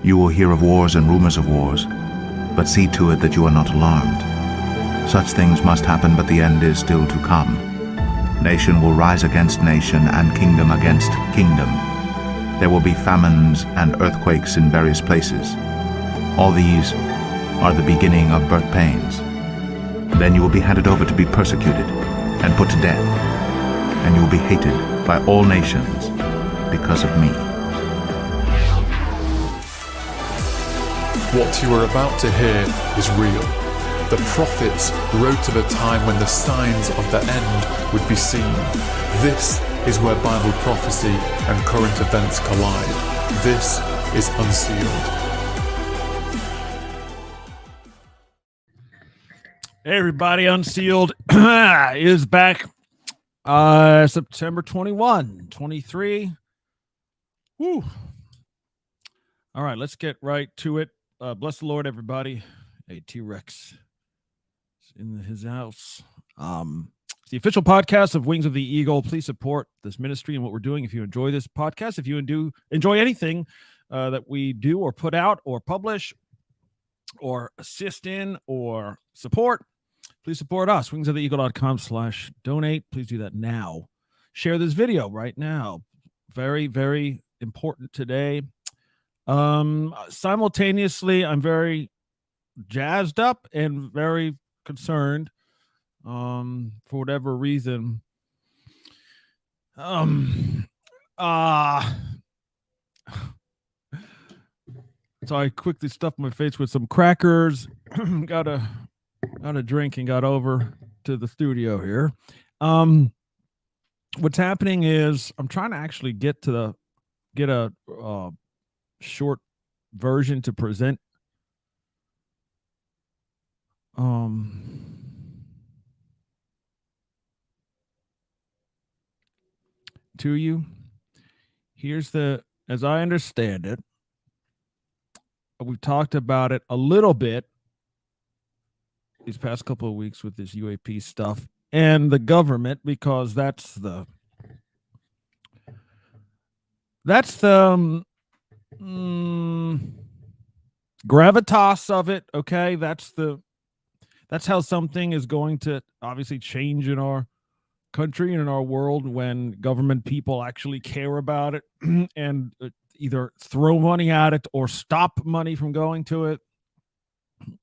You will hear of wars and rumors of wars, but see to it that you are not alarmed. Such things must happen, but the end is still to come. Nation will rise against nation, and kingdom against kingdom. There will be famines and earthquakes in various places. All these are the beginning of birth pains. Then you will be handed over to be persecuted and put to death, and you will be hated by all nations because of me. What you are about to hear is real. The prophets wrote of a time when the signs of the end would be seen. This is where Bible prophecy and current events collide. This is Unsealed. Hey everybody, Unsealed is back September 21, 23. Woo. All right, let's get right to it. Bless the Lord, everybody. Hey, T-Rex is in his house. It's the official podcast of Wings of the Eagle. Please support this ministry and what we're doing. If you enjoy this podcast, if you do enjoy anything that we do or put out or publish or assist in or support, please support us. wingsoftheeagle.com/donate. Please do that now. Share this video right now. Very, very important today. Simultaneously, I'm very jazzed up and very concerned for whatever reason. So I quickly stuffed my face with some crackers, got a drink, and got over to the studio here. What's happening is I'm trying to actually get a short version to present. To you. Here's as I understand it, we've talked about it a little bit these past couple of weeks with this UAP stuff and the government, because that's the gravitas of it. Okay, that's how something is going to obviously change in our country and in our world, when government people actually care about it and either throw money at it or stop money from going to it.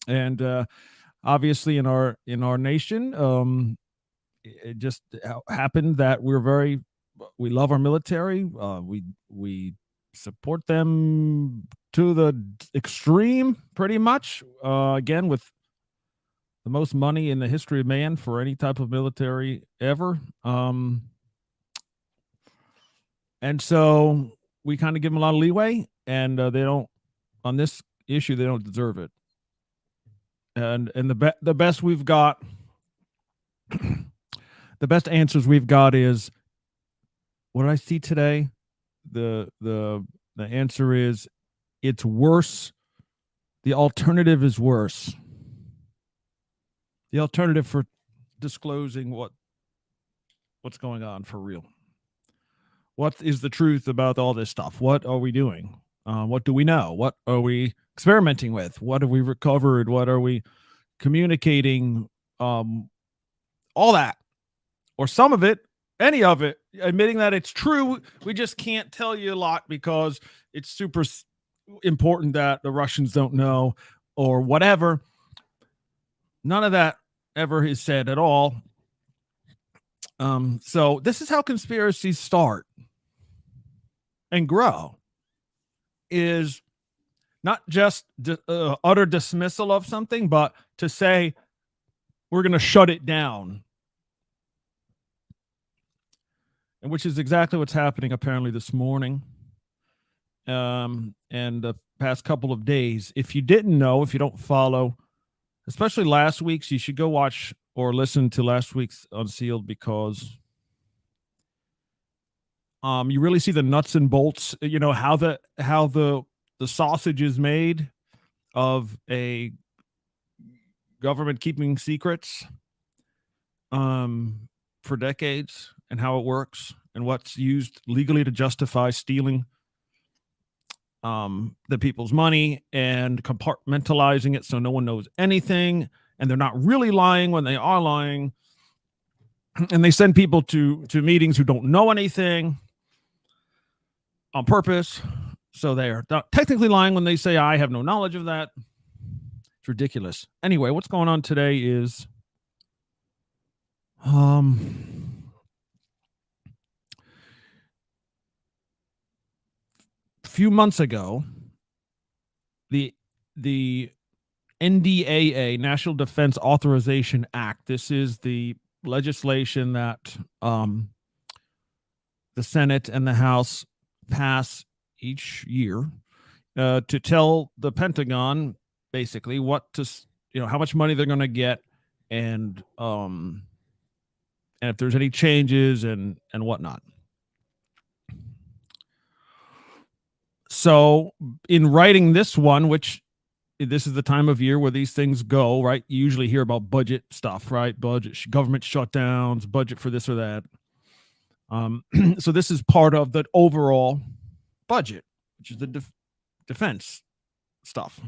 And obviously in our nation, it just happened that we love our military. We support them to the extreme, pretty much. Again, with the most money in the history of man for any type of military ever. And so we kind of give them a lot of leeway, and they don't, on this issue, they don't deserve it. And the best we've got, the best answers we've got is, what did I see today? The answer is, it's worse. The alternative is worse. The alternative for disclosing what's going on for real. What is the truth about all this stuff? What are we doing? What do we know? What are we experimenting with? What have we recovered? What are we communicating? All that, or some of it, any of it, admitting that it's true. We just can't tell you a lot because it's super important that the Russians don't know or whatever. None of that ever is said at all. So this is how conspiracies start and grow, is not just utter dismissal of something, but to say, we're going to shut it down. And which is exactly what's happening apparently this morning. And the past couple of days. If you didn't know, if you don't follow, especially last week's, you should go watch or listen to last week's Unsealed, because you really see the nuts and bolts, how the sausage is made of a government keeping secrets for decades, and how it works and what's used legally to justify stealing the people's money and compartmentalizing it so no one knows anything, and they're not really lying when they are lying, and they send people to meetings who don't know anything on purpose, so they are not technically lying when they say I have no knowledge of that. It's ridiculous. Anyway, what's going on today is few months ago, the NDAA, National Defense Authorization Act. This is the legislation that the Senate and the House pass each year to tell the Pentagon basically what to, how much money they're going to get, and if there's any changes and whatnot. So in writing this one, which this is the time of year where these things go, right? You usually hear about budget stuff, right? Budget, government shutdowns, budget for this or that. So this is part of the overall budget, which is the defense stuff,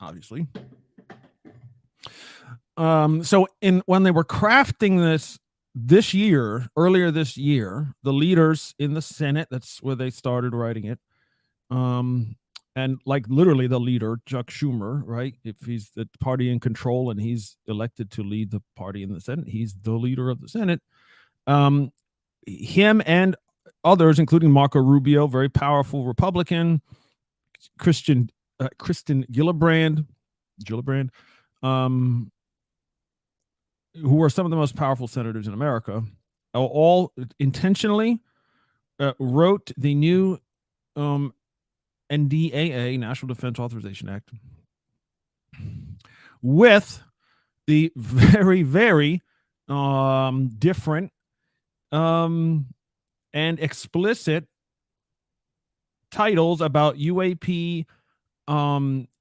obviously. So when they were crafting earlier this year, the leaders in the Senate, that's where they started writing it. And like literally the leader, Chuck Schumer, right? If he's the party in control and he's elected to lead the party in the Senate, he's the leader of the Senate. Him and others, including Marco Rubio, very powerful Republican, Kristen Gillibrand, who are some of the most powerful senators in America, all intentionally wrote the new NDAA, National Defense Authorization Act, with the very, very different and explicit titles about UAP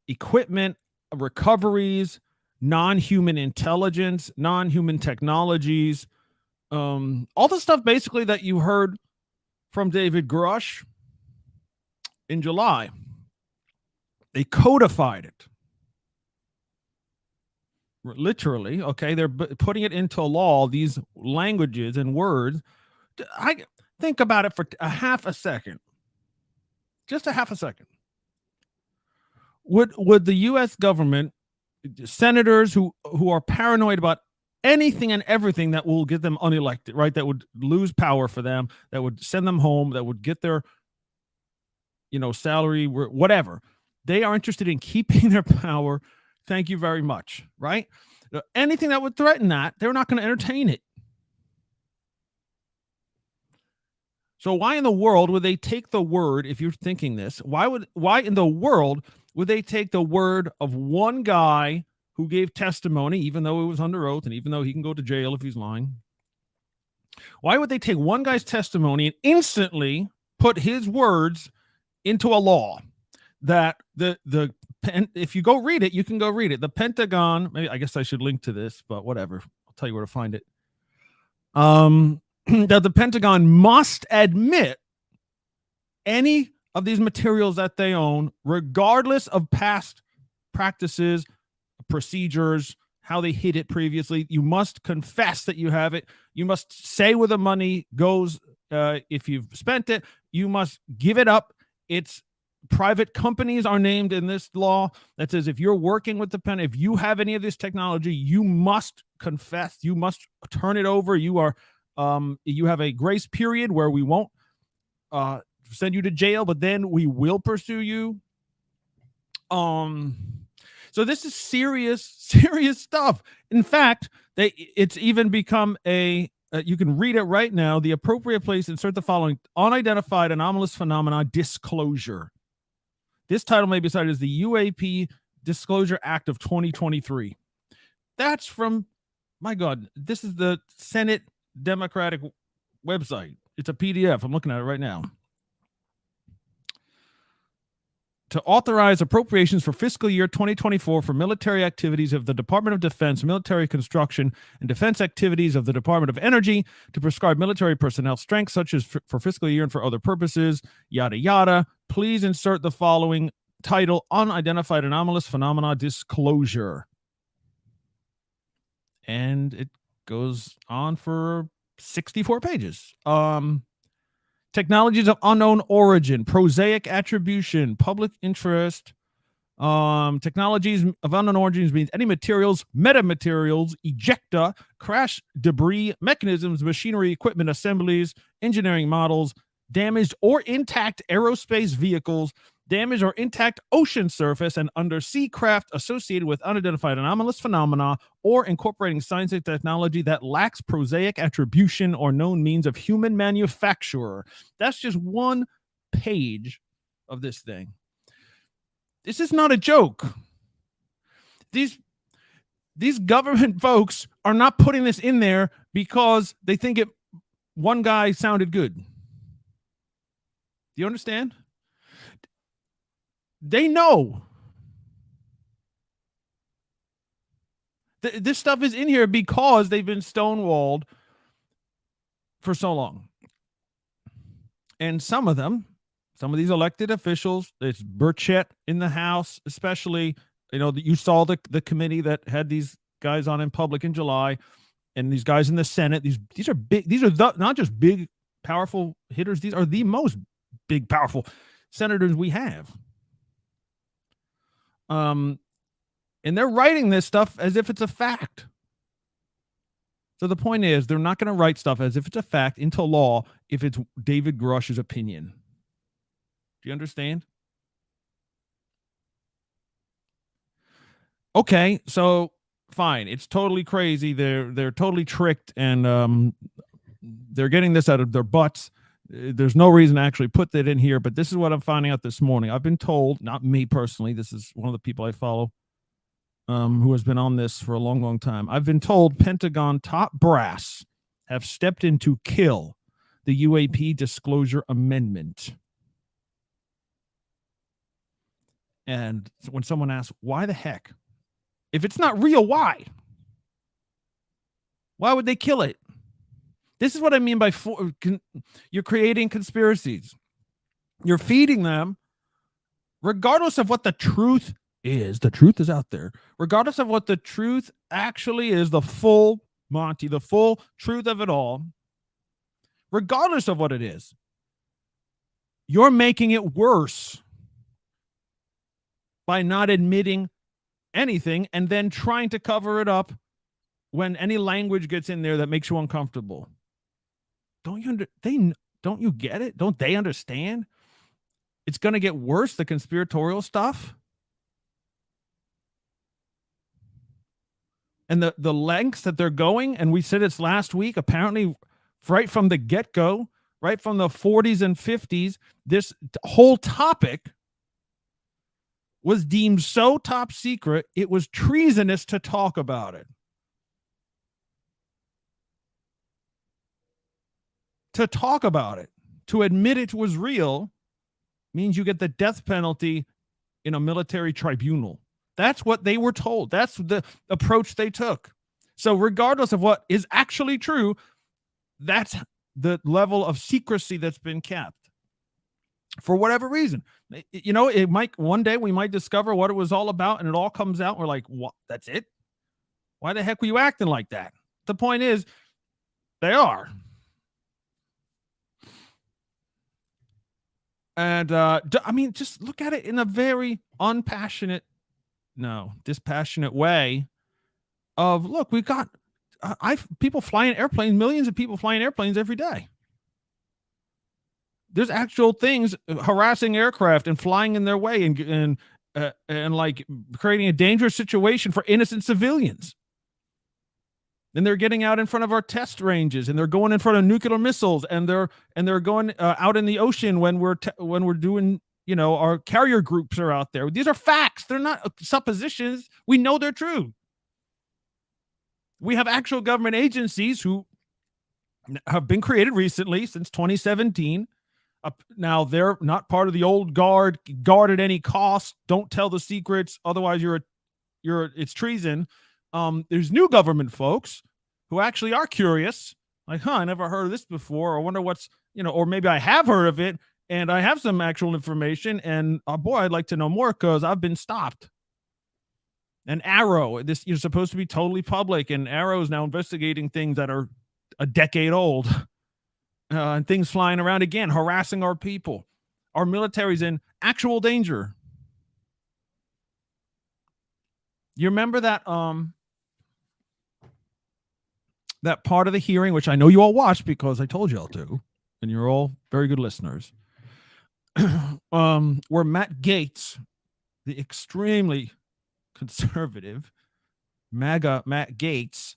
equipment, recoveries, non-human intelligence, non-human technologies, all the stuff basically that you heard from David Grush in July. They codified it. Literally, okay? They're putting it into law, these languages and words. I think about it for a half a second. Just a half a second. Would the U.S. government, senators who are paranoid about anything and everything that will get them unelected, right? That would lose power for them, that would send them home, that would get their salary, whatever. They are interested in keeping their power. Thank you very much, right? Anything that would threaten that, they're not going to entertain it. So why in the world would they take the word, if you're thinking this, why in the world would they take the word of one guy who gave testimony, even though it was under oath and even though he can go to jail if he's lying? Why would they take one guy's testimony and instantly put his words into a law that if you go read it, you can go read it. The Pentagon, maybe, I guess I should link to this, but whatever. I'll tell you where to find it. That the Pentagon must admit any of these materials that they own, regardless of past practices, procedures, how they hid it previously. You must confess that you have it. You must say where the money goes. If you've spent it, you must give it up. It's private companies are named in this law that says if you're working with the pen, if you have any of this technology, you must confess. You must turn it over. You have a grace period where we won't send you to jail, but then we will pursue you. So this is serious stuff. In fact, it's even become you can read it right now. The appropriate place, insert the following: unidentified anomalous phenomena disclosure. This title may be cited as the UAP Disclosure Act of 2023. That's from, my God, this is the Senate Democratic website. It's a PDF. I'm looking at it right now. to authorize appropriations for fiscal year 2024 for military activities of the Department of Defense, military construction, and defense activities of the Department of Energy, to prescribe military personnel strength, such as for fiscal year and for other purposes, yada, yada. Please insert the following title: Unidentified Anomalous Phenomena Disclosure. And it goes on for 64 pages. Technologies of unknown origin, prosaic attribution, public interest. Technologies of unknown origins means any materials, metamaterials, ejecta, crash debris, mechanisms, machinery, equipment, assemblies, engineering models, damaged or intact aerospace vehicles, damaged or intact ocean surface and undersea craft associated with unidentified anomalous phenomena, or incorporating science and technology that lacks prosaic attribution or known means of human manufacture. That's just one page of this thing. This is not a joke. These government folks are not putting this in there because they think one guy sounded good. Do you understand? They know this stuff is in here because they've been stonewalled for so long. And some of these elected officials, it's Burchett in the House, especially, you saw the committee that had these guys on in public in July, and these guys in the Senate. These are big. These are not just big, powerful hitters. These are the most big, powerful senators we have. And they're writing this stuff as if it's a fact. So the point is, they're not going to write stuff as if it's a fact into law if it's David Grush's opinion. Do you understand? Okay, so fine. It's totally crazy. They're totally tricked, and they're getting this out of their butts. There's no reason to actually put that in here, but this is what I'm finding out this morning. I've been told, not me personally, this is one of the people I follow, who has been on this for a long, long time. I've been told Pentagon top brass have stepped in to kill the UAP disclosure amendment. And when someone asks, why the heck? If it's not real, why? Why would they kill it? This is what I mean by you're creating conspiracies. You're feeding them, regardless of what the truth is. The truth is out there. Regardless of what the truth actually is, the full Monty, the full truth of it all, regardless of what it is, you're making it worse by not admitting anything and then trying to cover it up when any language gets in there that makes you uncomfortable. Don't you get it? Don't they understand? It's going to get worse, the conspiratorial stuff. And the lengths that they're going, and we said this last week, apparently right from the get-go, right from the 40s and 50s, this whole topic was deemed so top secret, it was treasonous to talk about it. To talk about it, to admit it was real, means you get the death penalty in a military tribunal. That's what they were told. That's the approach they took. So regardless of what is actually true, that's the level of secrecy that's been kept. For whatever reason, it might one day we might discover what it was all about, and it all comes out. And we're like, what? That's it? Why the heck were you acting like that? The point is, they are. And just look at it in a very dispassionate way. Of look, we've got people flying airplanes, millions of people flying airplanes every day. There's actual things harassing aircraft and flying in their way and like creating a dangerous situation for innocent civilians. And they're getting out in front of our test ranges, and they're going in front of nuclear missiles, and they're going out in the ocean when we're doing, our carrier groups are out there. These are facts. They're not suppositions. We know they're true. We have actual government agencies who have been created recently since 2017. Now they're not part of the old guard at any cost. Don't tell the secrets, otherwise it's treason. There's new government folks who actually are curious, like, I never heard of this before. I wonder what's, or maybe I have heard of it and I have some actual information, and boy, I'd like to know more because I've been stopped. And Arrow, this you're supposed to be totally public, and Arrow is now investigating things that are a decade old. And things flying around again, harassing our people. Our military's in actual danger. You remember that that part of the hearing, which I know you all watched because I told you all to, and you're all very good listeners, where Matt Gaetz, the extremely conservative MAGA Matt Gaetz,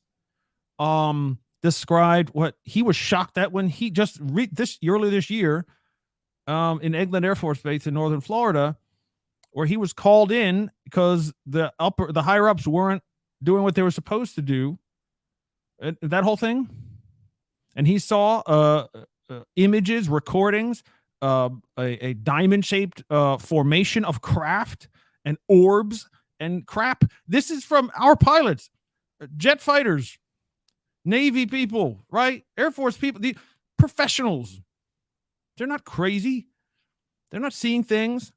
described what he was shocked at when he just earlier this year in Eglin Air Force Base in northern Florida, where he was called in because the higher ups weren't doing what they were supposed to do. That whole thing. And he saw images, recordings, a diamond-shaped formation of craft and orbs and crap. This is from our pilots, jet fighters, Navy people, right? Air Force people, the professionals. They're not crazy. They're not seeing things.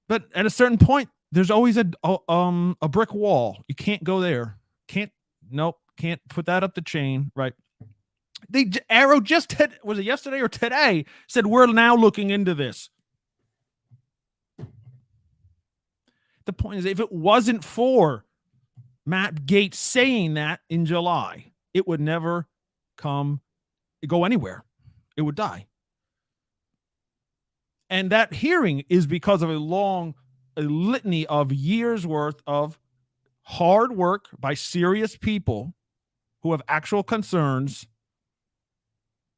But at a certain point, there's always a brick wall. You can't go there. Can't put that up the chain, right? Arrow just was it yesterday or today, said we're now looking into this. The point is, if it wasn't for Matt Gaetz saying that in July, it would never go anywhere. It would die. And that hearing is because of a litany of years worth of hard work by serious people who have actual concerns,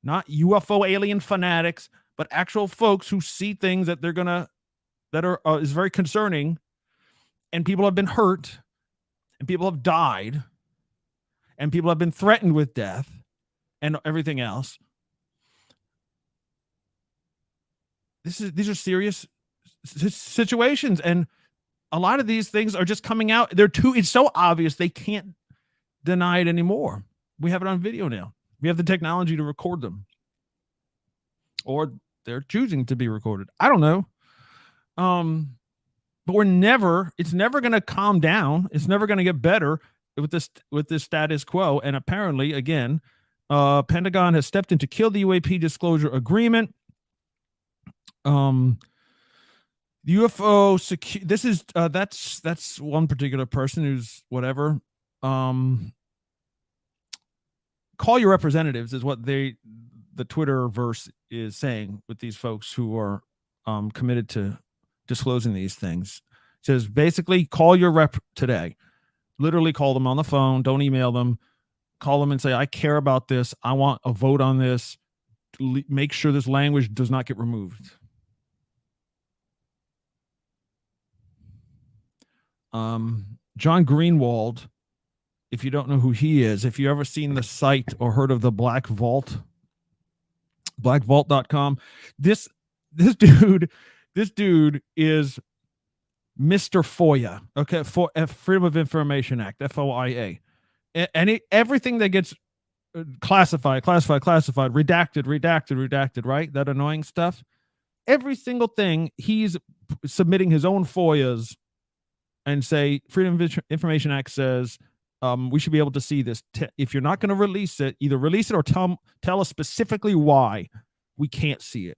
not UFO alien fanatics, but actual folks who see things that is very concerning, and people have been hurt, and people have died, and people have been threatened with death and everything else. These are serious situations, and a lot of these things are just coming out. It's so obvious they can't deny it anymore. We have it on video now. We have the technology to record them, or they're choosing to be recorded. I don't know. But it's never going to calm down. It's never going to get better with this status quo. And apparently, again, Pentagon has stepped in to kill the UAP disclosure agreement. UFO this is that's one particular person who's whatever. Call your representatives is what the Twitterverse is saying with these folks who are committed to disclosing these things. It says basically call your rep today. Literally call them on the phone. Don't email them. Call them and say, I care about this. I want a vote on this. Make sure this language does not get removed. John Greenwald, if you don't know who he is, if you ever seen the site or heard of the Black Vault, blackvault.com, this dude is Mr. FOIA, okay, for Freedom of Information Act, FOIA, and everything that gets classified, redacted, right? That annoying stuff. Every single thing, he's submitting his own FOIAs and say Freedom of Information Act says we should be able to see this. If you're not going to release it, either release it or tell us specifically why we can't see it.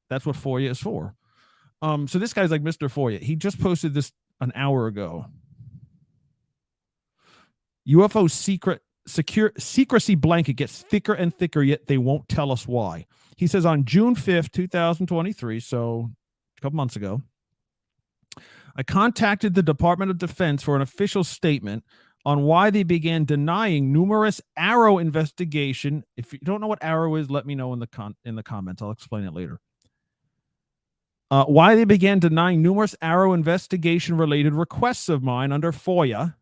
That's what FOIA is for. So this guy's like Mr. FOIA. He just posted this an hour ago. UFO secrecy blanket gets thicker and thicker, yet they won't tell us why. He says on June 5th, 2023, so a couple months ago, I contacted the Department of Defense for an official statement on why they began denying numerous Arrow investigation. If you don't know what Arrow is, let me know in the comments. I'll explain it later. Why they began denying numerous Arrow investigation-related requests of mine under FOIA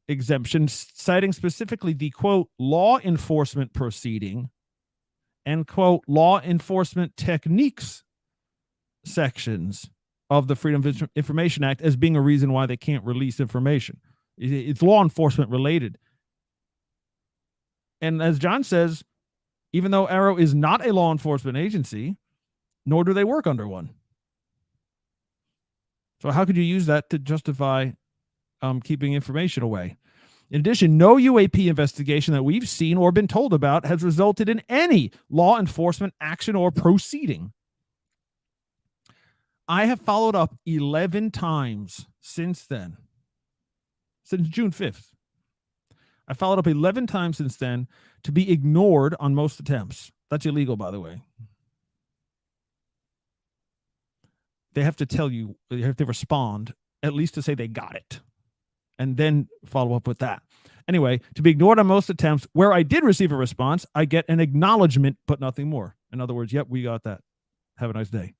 exemption, citing specifically the, quote, law enforcement proceeding, and quote law enforcement techniques sections of the Freedom of Information Act as being a reason why they can't release information. It's law enforcement related. And as John says, even though Arrow is not a law enforcement agency, nor do they work under one. So how could you use that to justify keeping information away? In addition, no UAP investigation that we've seen or been told about has resulted in any law enforcement action or proceeding. I have followed up 11 times since then, since June 5th. I followed up 11 times since then to be ignored on most attempts. That's illegal, by the way. They have to tell you, they have to respond, at least to say they got it, and then follow up with that. Anyway, to be ignored on most attempts, where I did receive a response, I get an acknowledgement, but nothing more. In other words, yep, we got that. Have a nice day.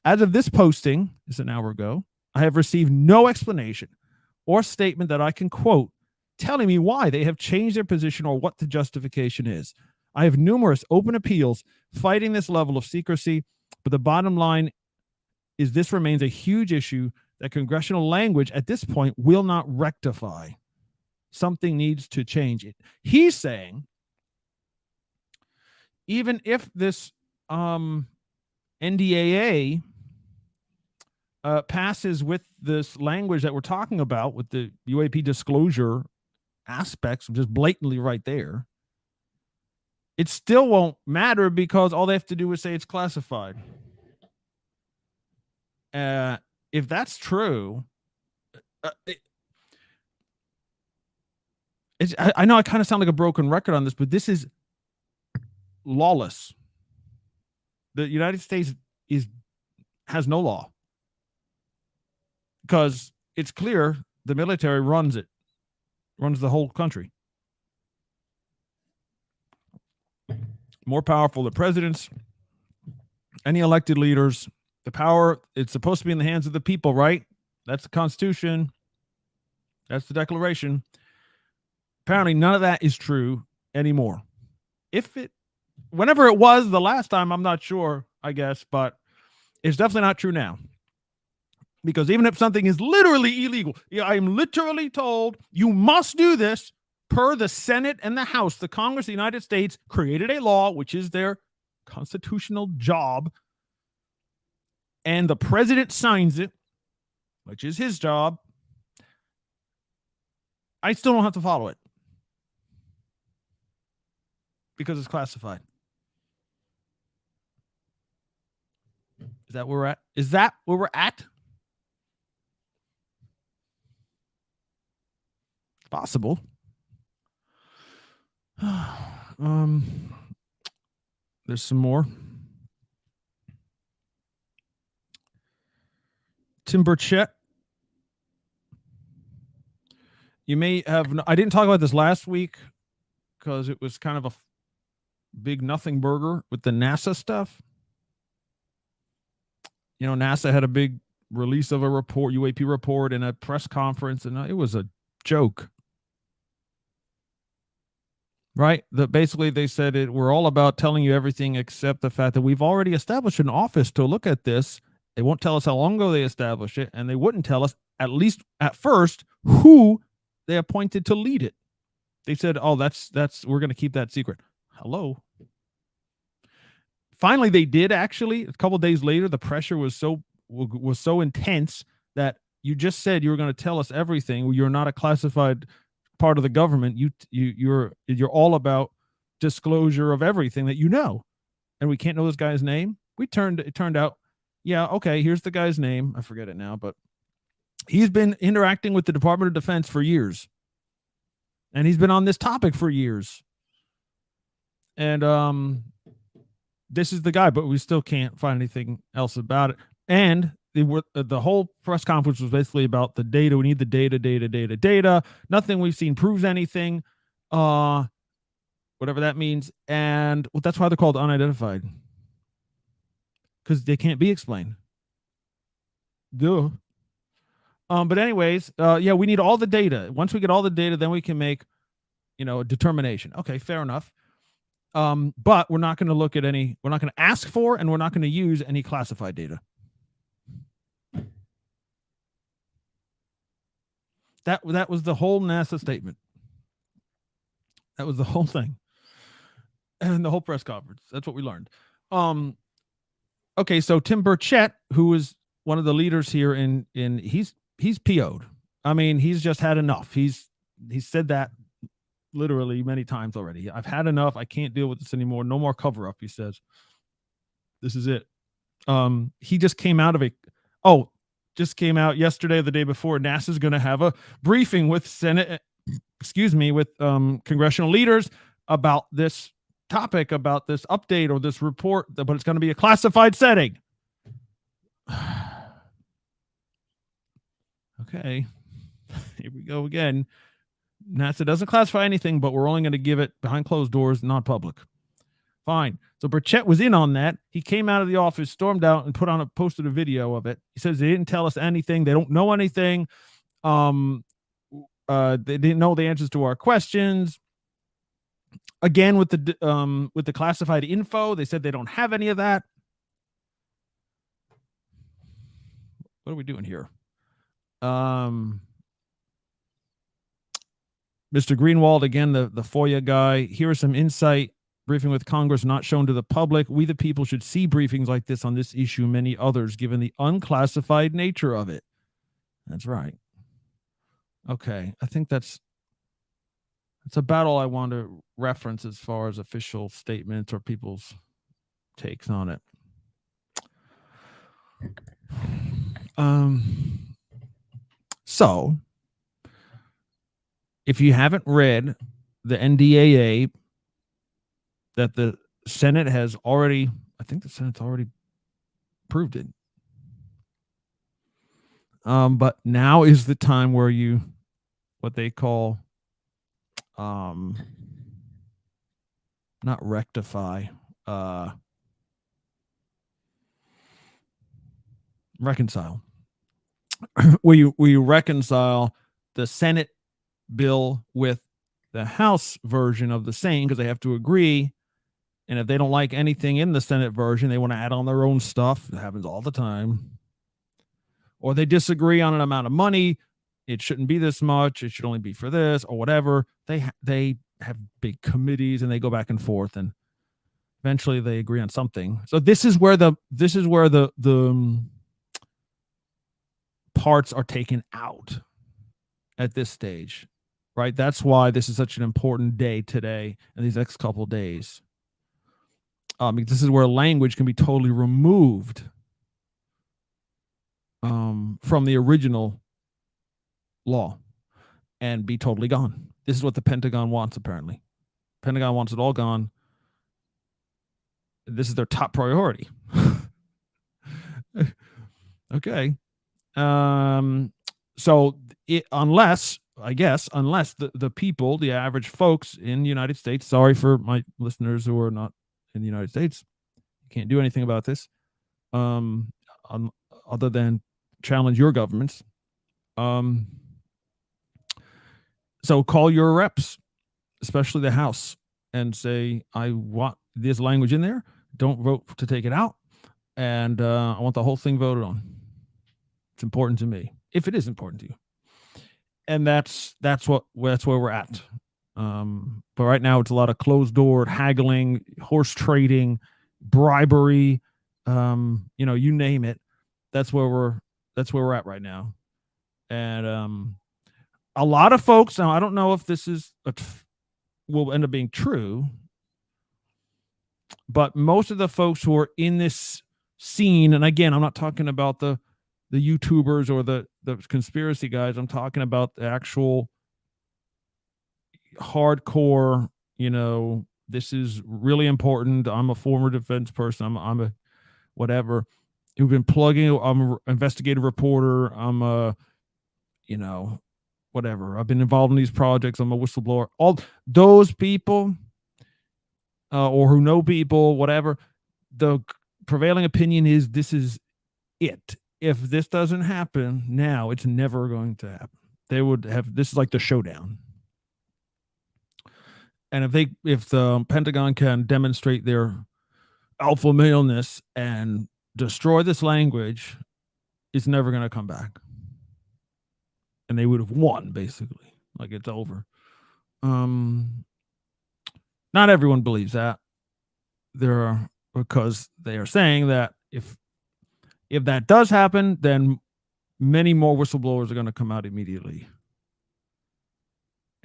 As of this posting, it's an hour ago, I have received no explanation or statement that I can quote telling me why they have changed their position or what the justification is. I have numerous open appeals fighting this level of secrecy, but the bottom line is this remains a huge issue that congressional language at this point will not rectify. Something needs to change it. He's saying even if this NDAA passes with this language that we're talking about, with the UAP disclosure aspects, just blatantly right there, it still won't matter because all they have to do is say it's classified. If that's true, I know I kind of sound like a broken record on this, but this is lawless. The United States has no law because it's clear the military runs the whole country. More powerful than presidents, any elected leaders. The power, it's supposed to be in the hands of the people, right? That's the Constitution. That's the Declaration. Apparently, none of that is true anymore. Whenever it was the last time, I'm not sure, I guess, but it's definitely not true now. Because even if something is literally illegal, I am literally told you must do this per the Senate and the House. The Congress of the United States created a law, which is their constitutional job, and the president signs it, which is his job. I still don't have to follow it because it's classified. Is that where we're at? Is that where we're at? It's possible. There's some more. Tim Burchett. You may have, I didn't talk about this last week because it was kind of a big nothing burger with the NASA stuff. You know, NASA had a big release of a report, UAP report, in a press conference, and it was a joke. Right? Basically, they said we're all about telling you everything except the fact that we've already established an office to look at this. They won't tell us how long ago they established it, and they wouldn't tell us, at least at first, who they appointed to lead it. They said, "Oh, that's we're going to keep that secret." Hello. Finally, they did actually. A couple of days later, the pressure was so intense that you just said you were going to tell us everything. You're not a classified part of the government. You're all about disclosure of everything that you know, and we can't know this guy's name. It turned out, yeah, okay, here's the guy's name. I forget it now, but he's been interacting with the Department of Defense for years, and he's been on this topic for years. And this is the guy, but we still can't find anything else about it. And the whole press conference was basically about the data. We need the data. Nothing we've seen proves anything, whatever that means. And that's why they're called unidentified, because they can't be explained. Duh. But anyways, yeah, we need all the data. Once we get all the data, then we can make, a determination. Okay, fair enough. But we're not going to look at any, we're not going to ask for, and we're not going to use any classified data. That was the whole NASA statement. That was the whole thing. And the whole press conference. That's what we learned. Okay, so Tim Burchett, who is one of the leaders here in he's PO'd. I mean, he's just had enough. He's said that literally many times already. I've had enough. I can't deal with this anymore. No more cover up, he says. This is it. He just came out of just came out yesterday or the day before. NASA's going to have a briefing with with congressional leaders about this topic, about this update or this report, but it's going to be a classified setting. Okay. Here we go again. NASA doesn't classify anything, but we're only going to give it behind closed doors, not public. Fine. So Burchett was in on that. He came out of the office, stormed out, and posted a video of it. He says they didn't tell us anything. They don't know anything. They didn't know the answers to our questions. Again, with the classified info, they said they don't have any of that. What are we doing here? Mr. Greenwald, again, the FOIA guy. Here is some insight. Briefing with Congress not shown to the public. We the people should see briefings like this on this issue and many others, given the unclassified nature of it. That's right. Okay, I think that's about all I want to reference as far as official statements or people's takes on it. So, if you haven't read the NDAA that the Senate has already, I think the Senate's already approved it. But now is the time where you, what they call, not rectify, reconcile. where you reconcile the Senate bill with the House version of the same, because they have to agree. And if they don't like anything in the Senate version, they want to add on their own stuff. It happens all the time. Or they disagree on an amount of money. It shouldn't be this much. It should only be for this or whatever. They have big committees and they go back and forth, and eventually they agree on something. So this is where the parts are taken out at this stage, right? That's why this is such an important day today and these next couple of days. This is where language can be totally removed from the original law and be totally gone. This is what the Pentagon wants, apparently. Pentagon wants it all gone. This is their top priority. Okay. So unless the people, the average folks in the United States, sorry for my listeners who are not in the United States, can't do anything about this, other than challenge your governments. So call your reps, especially the House, and say, I want this language in there. Don't vote to take it out. And I want the whole thing voted on. It's important to me, if it is important to you. And that's where we're at. But right now it's a lot of closed door haggling, horse trading, bribery, you name it. That's where we're at right now. And a lot of folks, now I don't know if this is will end up being true, but most of the folks who are in this scene, and again, I'm not talking about the YouTubers or the conspiracy guys. I'm talking about the actual hardcore, this is really important. I'm a former defense person. I'm a whatever, who've been plugging. I'm an investigative reporter. I'm a, whatever. I've been involved in these projects. I'm a whistleblower. All those people, or who know people, whatever, the prevailing opinion is this is it. If this doesn't happen now, it's never going to happen. They would have, this is like the showdown. And if the Pentagon can demonstrate their alpha maleness and destroy this language, it's never going to come back. And they would have won, basically. Like, it's over. Not everyone believes that. Because they are saying that if that does happen, then many more whistleblowers are going to come out immediately.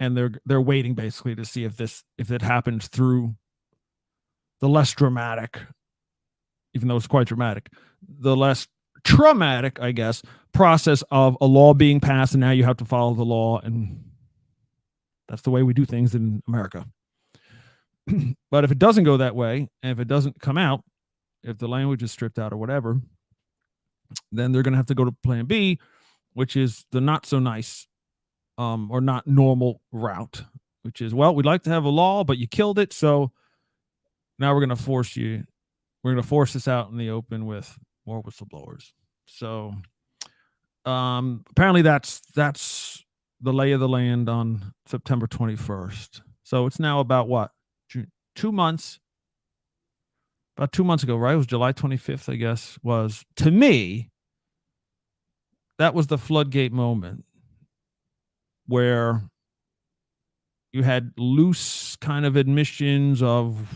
And they're waiting basically to see if it happens through the less dramatic, even though it's quite dramatic, the less traumatic, I guess, process of a law being passed, and now you have to follow the law, and that's the way we do things in America. But if it doesn't go that way, and if it doesn't come out, if the language is stripped out or whatever, then they're going to have to go to plan B, which is the not so nice or not normal route, which is, well, we'd like to have a law, but you killed it, so now we're going to force this out in the open with more whistleblowers. So apparently that's the lay of the land on September 21st. So it's now about what? 2 months. About 2 months ago, right? It was July 25th, I guess, was, to me, that was the floodgate moment where you had loose kind of admissions of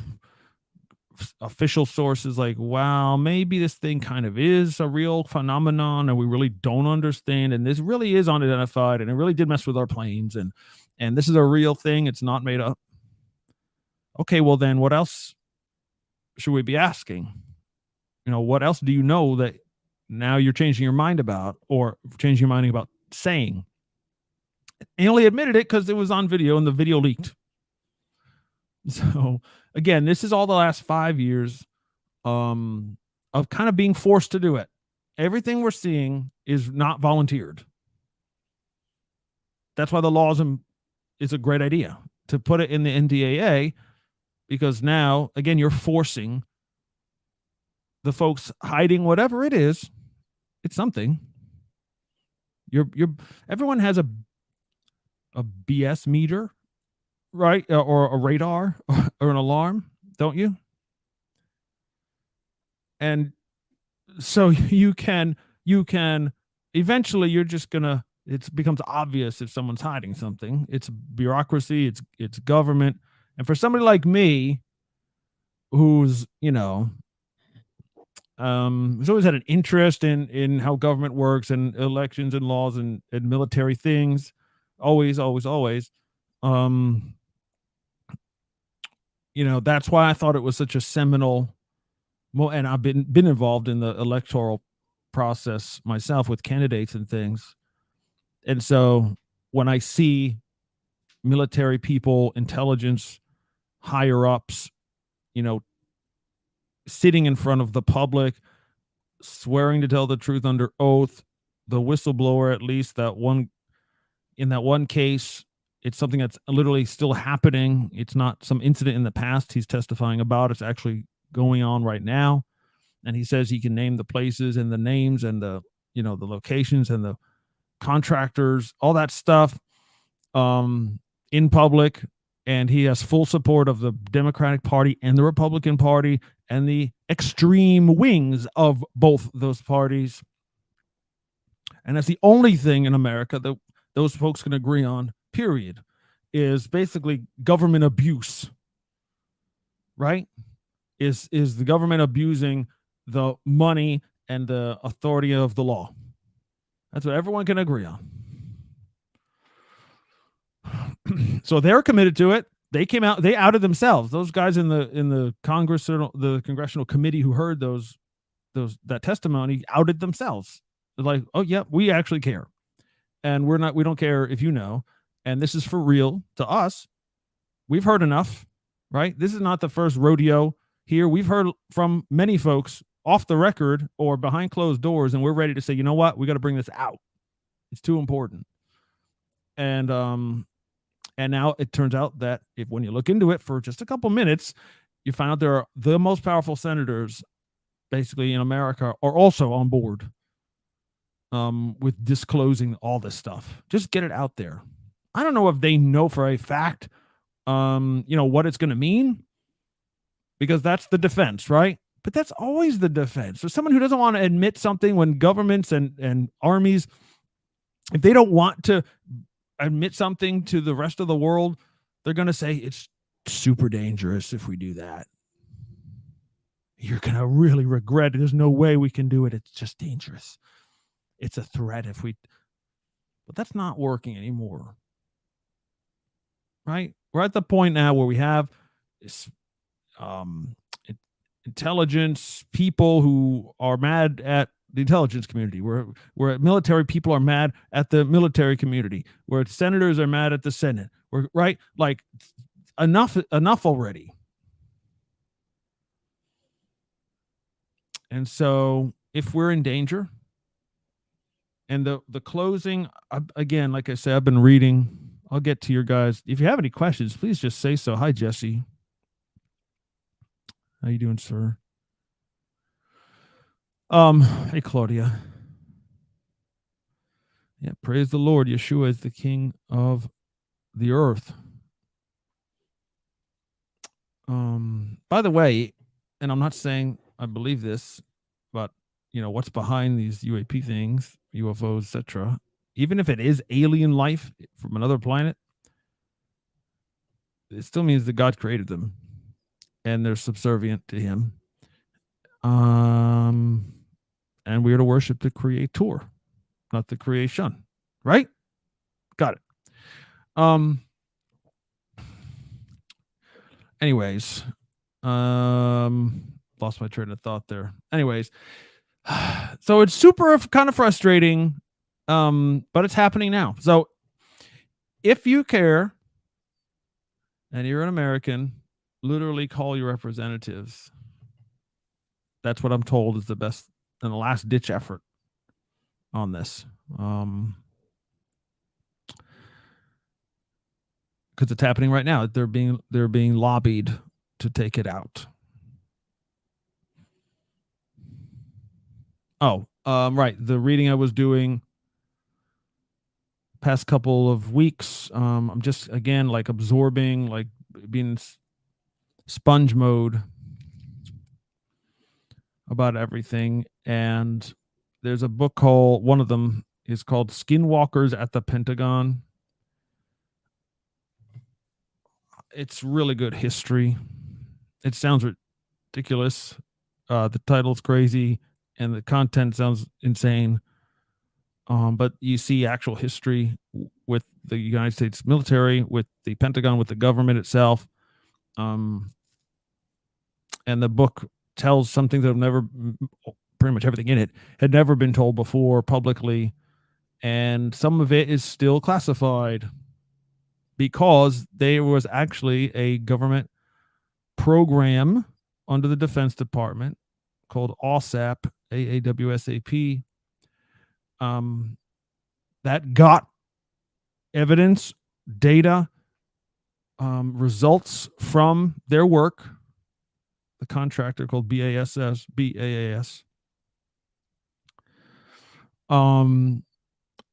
official sources like, wow, maybe this thing kind of is a real phenomenon and we really don't understand, and this really is unidentified, and it really did mess with our planes, and this is a real thing, it's not made up. Okay, well then what else should we be asking? What else do you know that now you're changing your mind about, or changing your mind about saying? He only admitted it because it was on video and the video leaked. So again, this is all the last 5 years of kind of being forced to do it. Everything we're seeing is not volunteered. That's why the laws is a great idea to put it in the NDAA, because now, again, you're forcing the folks hiding whatever it is. It's something. Everyone has a BS meter, right? Or a radar or an alarm, don't you? And so you can eventually, you're just gonna, it becomes obvious if someone's hiding something. It's bureaucracy, it's government. And for somebody like me, who's always had an interest in how government works and elections and laws and military things, always, that's why I thought it was such a seminal. Well, and I've been involved in the electoral process myself with candidates and things. And so when I see military people, intelligence, higher ups, sitting in front of the public, swearing to tell the truth under oath, the whistleblower, at least in that one case, it's something that's literally still happening. It's not some incident in the past he's testifying about. It's actually going on right now. And he says he can name the places and the names and the locations and the contractors, all that stuff in public. And he has full support of the Democratic Party and the Republican Party and the extreme wings of both those parties. And that's the only thing in America that those folks can agree on, period, is basically government abuse, right? Is the government abusing the money and the authority of the law. That's what everyone can agree on. So they're committed to it. They came out, they outed themselves. Those guys in the Congress, the congressional committee who heard that testimony outed themselves. They're like, oh yeah, we actually care. And we don't care if and this is for real to us. We've heard enough, right? This is not the first rodeo here. We've heard from many folks off the record or behind closed doors, and we're ready to say, you know what? We got to bring this out. It's too important. And now it turns out that when you look into it for just a couple minutes, you find out there are the most powerful senators basically in America are also on board with disclosing all this stuff. Just get it out there. I don't know if they know for a fact what it's going to mean, because that's the defense, right? But that's always the defense. So someone who doesn't want to admit something, when governments and armies, if they don't want to admit something to the rest of the world, they're going to say it's super dangerous if we do that. You're going to really regret it. There's no way we can do it. It's just dangerous. It's a threat if we... But that's not working anymore. Right? We're at the point now where we have this, intelligence people who are mad at the intelligence community. Where military people are mad at the military community. Where senators are mad at the Senate. Right? Like, enough already. And so if we're in danger, and the closing, again, like I said, I've been reading. I'll get to your guys. If you have any questions, please just say so. Hi, Jesse. How you doing, sir? Hey, Claudia. Yeah, praise the Lord. Yeshua is the King of the earth. By the way, and I'm not saying I believe this, but what's behind these UAP things, UFOs, etc. Even if it is alien life from another planet, it still means that God created them, and they're subservient to Him. And we are to worship the Creator, not the creation. Right? Got it. Anyways, lost my train of thought there. Anyways, so it's super kind of frustrating, but it's happening now. So if you care and you're an American, literally call your representatives. That's what I'm told is the best and the last ditch effort on this. Because it's happening right now. They're being lobbied to take it out. Oh, right. The reading I was doing past couple of weeks, I'm just, again, like absorbing, like being sponge mode about everything. And there's a book called, one of them is called Skinwalkers at the Pentagon. It's really good history. It sounds ridiculous. The title's crazy and the content sounds insane. But you see actual history with the United States military, with the Pentagon, with the government itself. And the book tells something that have never, pretty much everything in it, had never been told before publicly. And some of it is still classified because there was actually a government program under the Defense Department called AWSAP, AAWSAP, that got evidence, data, results from their work, the contractor called BAAS.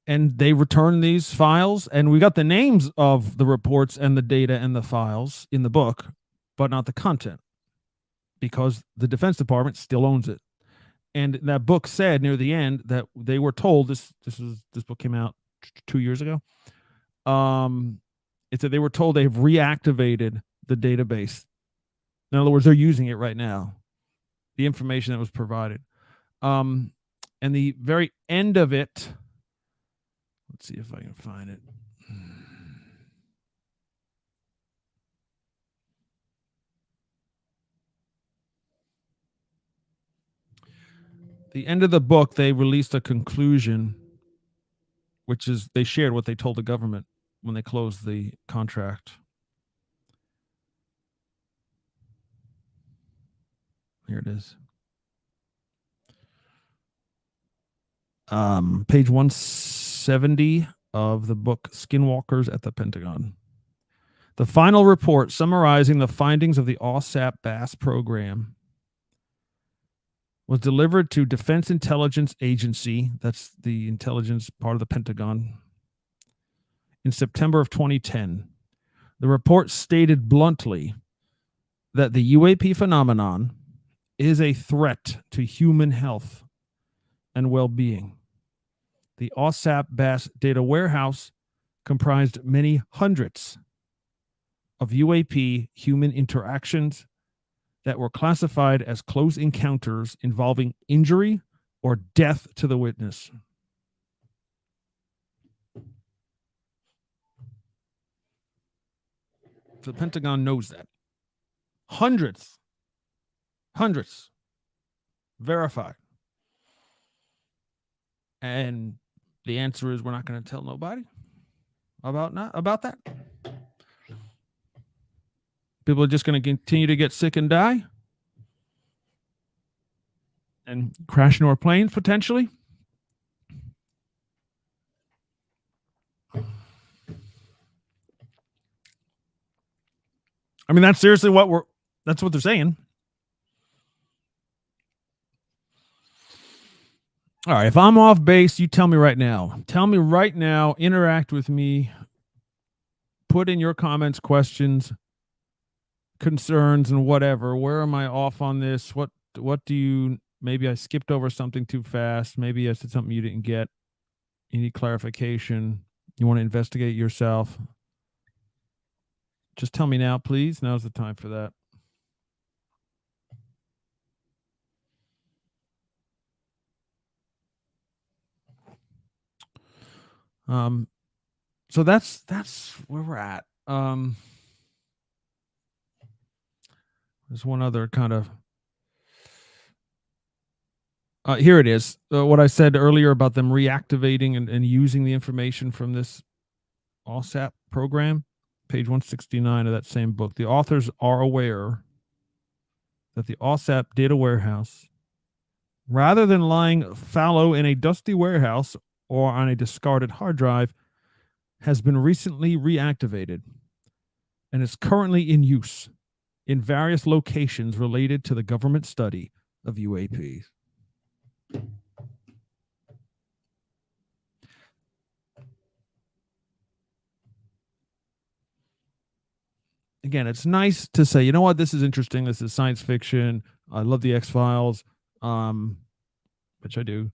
And they returned these files, and we got the names of the reports and the data and the files in the book, but not the content, because the Defense Department still owns it. And that book said near the end that they were told, this book came out 2 years ago. It said they were told they've reactivated the database. In other words, they're using it right now, the information that was provided. And the very end of it, let's see if I can find it. The end of the book, they released a conclusion, which is they shared what they told the government when they closed the contract. Here it is. Page 170 of the book Skinwalkers at the Pentagon. The final report summarizing the findings of the AWSAP BAS program was delivered to Defense Intelligence Agency, that's the intelligence part of the Pentagon, in September of 2010. The report stated bluntly that the UAP phenomenon is a threat to human health and well-being. The OSAP BAS data warehouse comprised many hundreds of UAP human interactions that were classified as close encounters involving injury or death to the witness. The Pentagon knows that. Hundreds. Verified. And the answer is we're not going to tell nobody about that. People are just going to continue to get sick and die and crash into our planes potentially. I mean, that's seriously that's what they're saying. All right, if I'm off base, you tell me right now. Tell me right now, interact with me. Put in your comments, questions, concerns, and whatever. Where am I off on this? What do you, maybe I skipped over something too fast. Maybe I said something you didn't get. You need clarification. You want to investigate yourself. Just tell me now, please. Now's the time for that. So that's where we're at. There's one other kind of here it is. What I said earlier about them reactivating and using the information from this OSAP program, page 169 of that same book. The authors are aware that the OSAP data warehouse, rather than lying fallow in a dusty warehouse or on a discarded hard drive, has been recently reactivated and is currently in use in various locations related to the government study of UAPs. Again, it's nice to say, you know what, this is interesting. This is science fiction. I love the X-Files, which I do.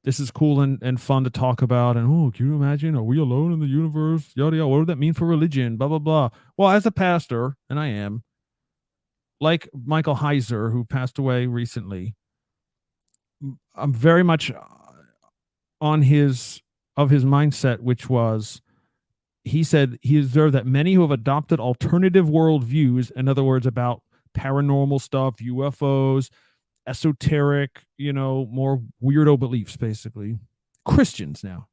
This is cool and fun to talk about. And, can you imagine? Are we alone in the universe? Yada, yada. What would that mean for religion? Blah, blah, blah. Well, as a pastor, and I am, like Michael Heiser, who passed away recently, I'm very much on his mindset, which was, he said he observed that many who have adopted alternative worldviews, in other words, about paranormal stuff, UFOs, esoteric, more weirdo beliefs, basically, Christians now.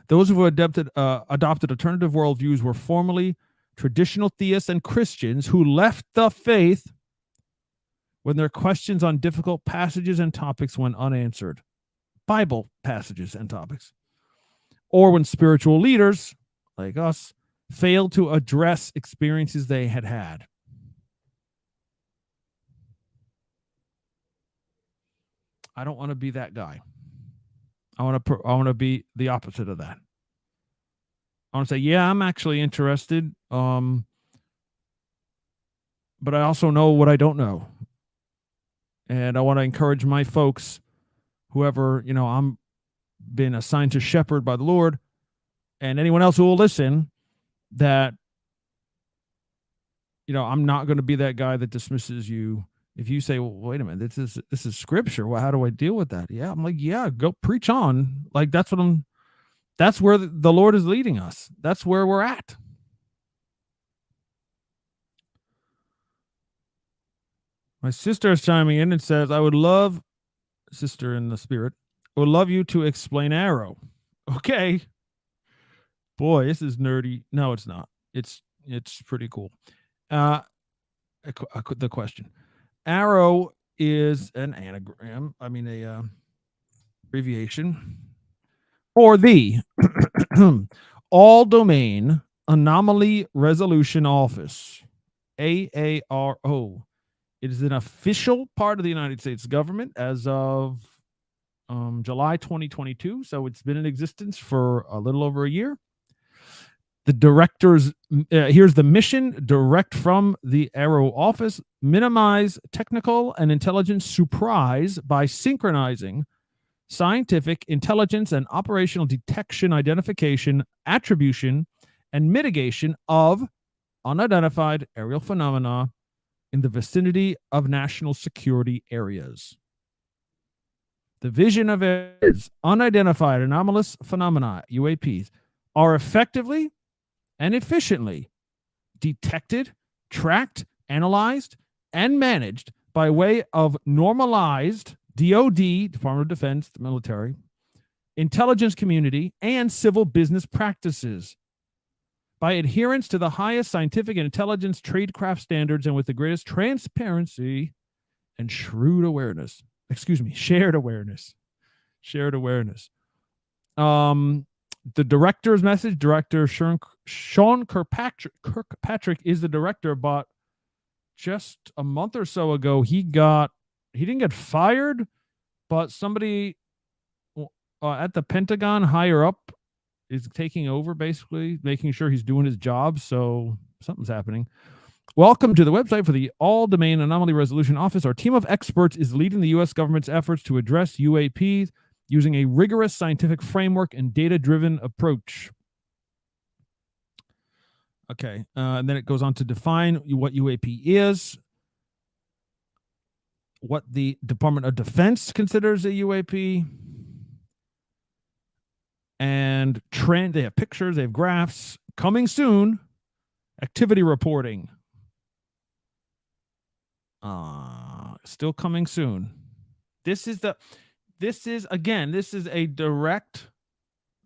Those who adopted alternative worldviews were formerly traditional theists and Christians who left the faith when their questions on difficult passages and topics went unanswered. Bible passages and topics. Or when spiritual leaders, like us, failed to address experiences they had had. I don't want to be that guy. I want to be the opposite of that. I want to say, yeah, I'm actually interested, but I also know what I don't know. And I want to encourage my folks, whoever, I'm been assigned to shepherd by the Lord, and anyone else who will listen, that, I'm not going to be that guy that dismisses you. If you say, well, wait a minute, this is scripture. Well, how do I deal with that? Yeah. I'm like, yeah, go preach on. Like, that's where the Lord is leading us. That's where we're at. My sister is chiming in and says, I would love, sister in the spirit, I would love you to explain Arrow. Okay. Boy, this is nerdy. No, it's not. It's pretty cool. The question. Arrow is an anagram. I mean, a abbreviation for the All Domain Anomaly Resolution Office, AARO. It is an official part of the United States government as of July 2022. So it's been in existence for a little over a year. The director's, here's the mission direct from the Aero office: minimize technical and intelligence surprise by synchronizing scientific intelligence and operational detection, identification, attribution, and mitigation of unidentified aerial phenomena in the vicinity of national security areas. The vision of it is unidentified anomalous phenomena, UAPs, are effectively and efficiently detected, tracked, analyzed, and managed by way of normalized DoD, Department of Defense, the military, intelligence community, and civil business practices by adherence to the highest scientific and intelligence tradecraft standards and with the greatest transparency and shared awareness. The director's message, Director Sean Kirkpatrick is the director, but just a month or so ago, he didn't get fired, but somebody at the Pentagon higher up is taking over, basically making sure he's doing his job. So something's happening. Welcome to the website for the All-Domain Anomaly Resolution Office. Our team of experts is leading the U.S. government's efforts to address UAPs using a rigorous scientific framework and data-driven approach. Okay, and then it goes on to define what UAP is, what the Department of Defense considers a UAP, and trend. They have pictures, they have graphs. Coming soon, activity reporting. Still coming soon. This is a direct,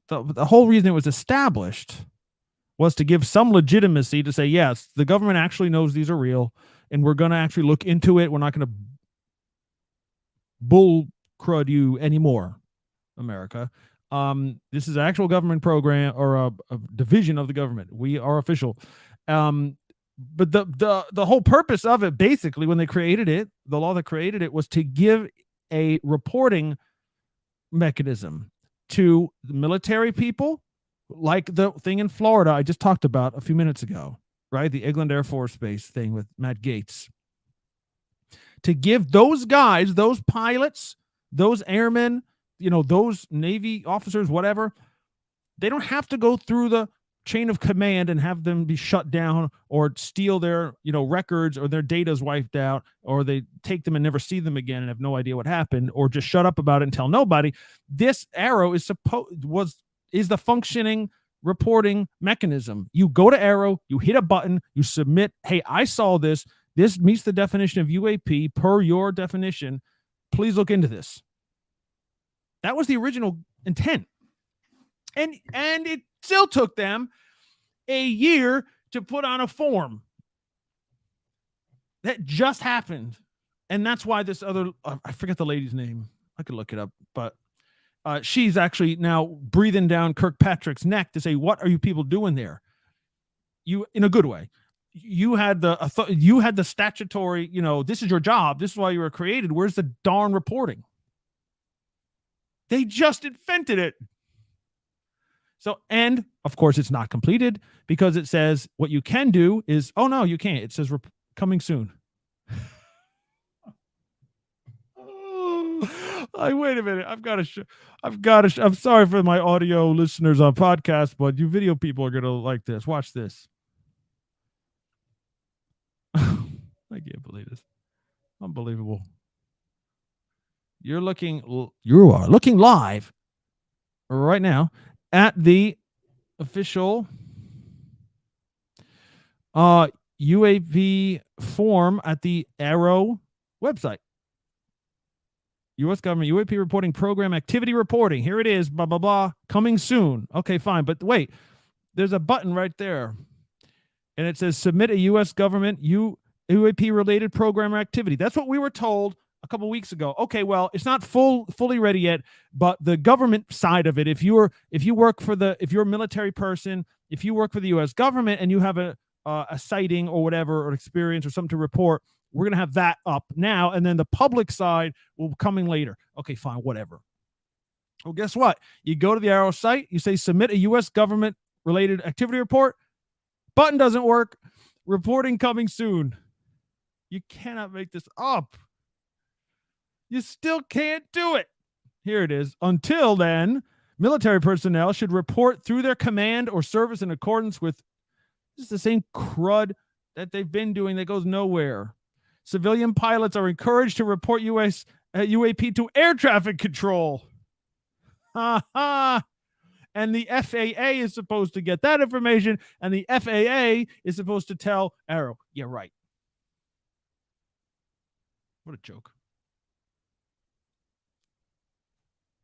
the whole reason it was established was to give some legitimacy to say, yes, the government actually knows these are real, and we're going to actually look into it. We're not going to bull crud you anymore, America. This is an actual government program or a division of the government. We are official. But the whole purpose of it, basically, when they created it, the law that created it, was to give a reporting mechanism to the military people, like the thing in Florida I just talked about a few minutes ago, right? The Eglin Air Force Base thing with Matt Gaetz. To give those guys, those pilots, those airmen, those Navy officers, whatever, they don't have to go through the chain of command and have them be shut down or steal their, records, or their data's wiped out, or they take them and never see them again and have no idea what happened, or just shut up about it and tell nobody. This Arrow is the functioning reporting mechanism. You go to Arrow, you hit a button, you submit, hey, I saw this. This meets the definition of UAP per your definition. Please look into this. That was the original intent. And it still took them a year to put on a form. That just happened. And that's why this other, I forget the lady's name. I could look it up, but she's actually now breathing down Kirkpatrick's neck to say, what are you people doing there? You, in a good way. You had the statutory, this is your job. This is why you were created. Where's the darn reporting? They just invented it. So, and of course it's not completed because it says what you can do is, oh no, you can't. It says coming soon. Wait a minute. I'm sorry for my audio listeners on podcast, but you video people are going to like this. Watch this. I can't believe this. Unbelievable. You are looking live right now at the official UAP form at the Arrow website. U.S. government UAP reporting program activity reporting. Here it is, blah, blah, blah, coming soon. Okay, fine. But wait, there's a button right there. And it says submit a U.S. government UAP related program or activity. That's what we were told a couple weeks ago. Okay, well, it's not fully ready yet, but the government side of it, if you're a military person, if you work for the U.S. government and you have a sighting or whatever, or experience or something to report, we're going to have that up now. And then the public side will be coming later. Okay, fine, whatever. Well, guess what? You go to the Arrow site, you say submit a U.S. government related activity report. Button doesn't work. Reporting coming soon. You cannot make this up. You still can't do it. Here it is. Until then, military personnel should report through their command or service in accordance with this is the same crud that they've been doing that goes nowhere. Civilian pilots are encouraged to report UAP to air traffic control. Ha ha. And the FAA is supposed to get that information, and the FAA is supposed to tell Arrow, yeah, right. What a joke.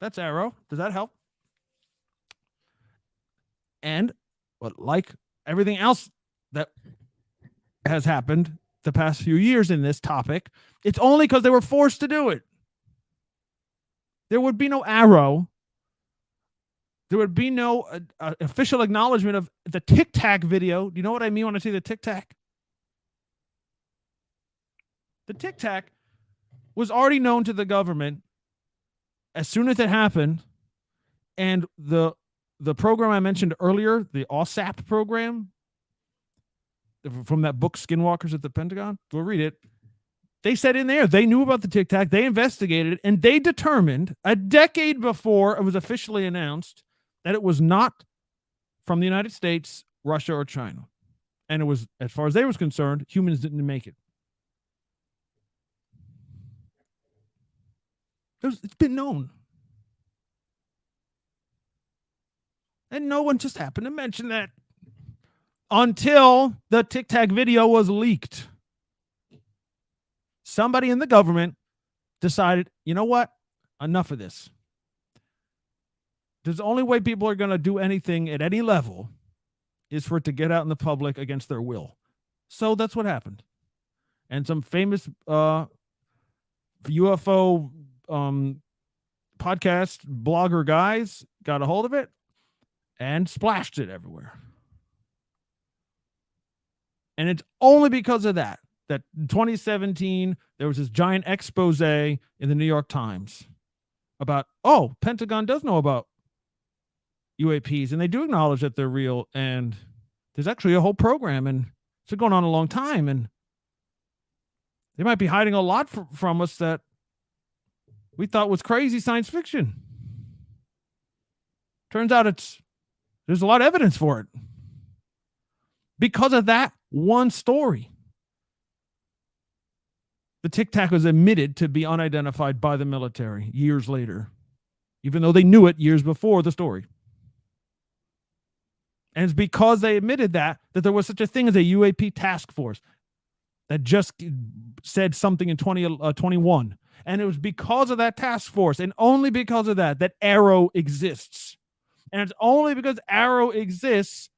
That's Arrow. Does that help? And, but like everything else that has happened the past few years in this topic, it's only because they were forced to do it. There would be no Arrow. There would be no official acknowledgement of the Tic Tac video. Do you know what I mean when I say the Tic Tac? The Tic Tac was already known to the government as soon as it happened, and the program I mentioned earlier, the OSAP program, from that book Skinwalkers at the Pentagon, go read it. They said in there they knew about the Tic Tac, they investigated it, and they determined a decade before it was officially announced that it was not from the United States, Russia, or China. And it was, as far as they was concerned, humans didn't make it. It's been known. And no one just happened to mention that until the Tic Tac video was leaked. Somebody in the government decided, you know what? Enough of this. The only way people are going to do anything at any level is for it to get out in the public against their will. So that's what happened. And some famous UFO podcast blogger guys got a hold of it and splashed it everywhere. And it's only because of that in 2017, there was this giant expose in the New York Times about, oh, Pentagon does know about UAPs, and they do acknowledge that they're real, and there's actually a whole program, and it's been going on a long time, and they might be hiding a lot from us that we thought was crazy science fiction. Turns out there's a lot of evidence for it. Because of that one story, the Tic Tac was admitted to be unidentified by the military years later, even though they knew it years before the story. And it's because they admitted that there was such a thing as a UAP task force that just said something in 2021. And it was because of that task force, and only because of that Arrow exists. And it's only because Arrow exists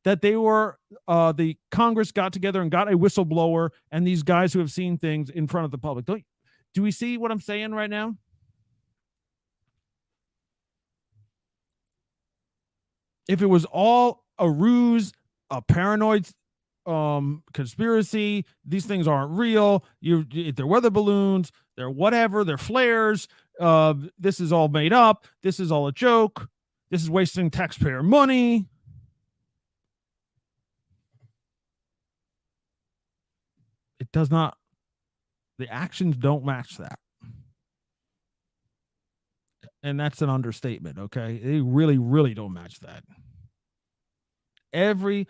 that they were, the Congress got together and got a whistleblower and these guys who have seen things in front of the public. Do we see what I'm saying right now? If it was all a ruse, a paranoid conspiracy, these things aren't real, they're weather balloons, they're whatever, they're flares, this is all made up, this is all a joke, this is wasting taxpayer money. It does not, the actions don't match that. And that's an understatement, okay? They really, really don't match that. Every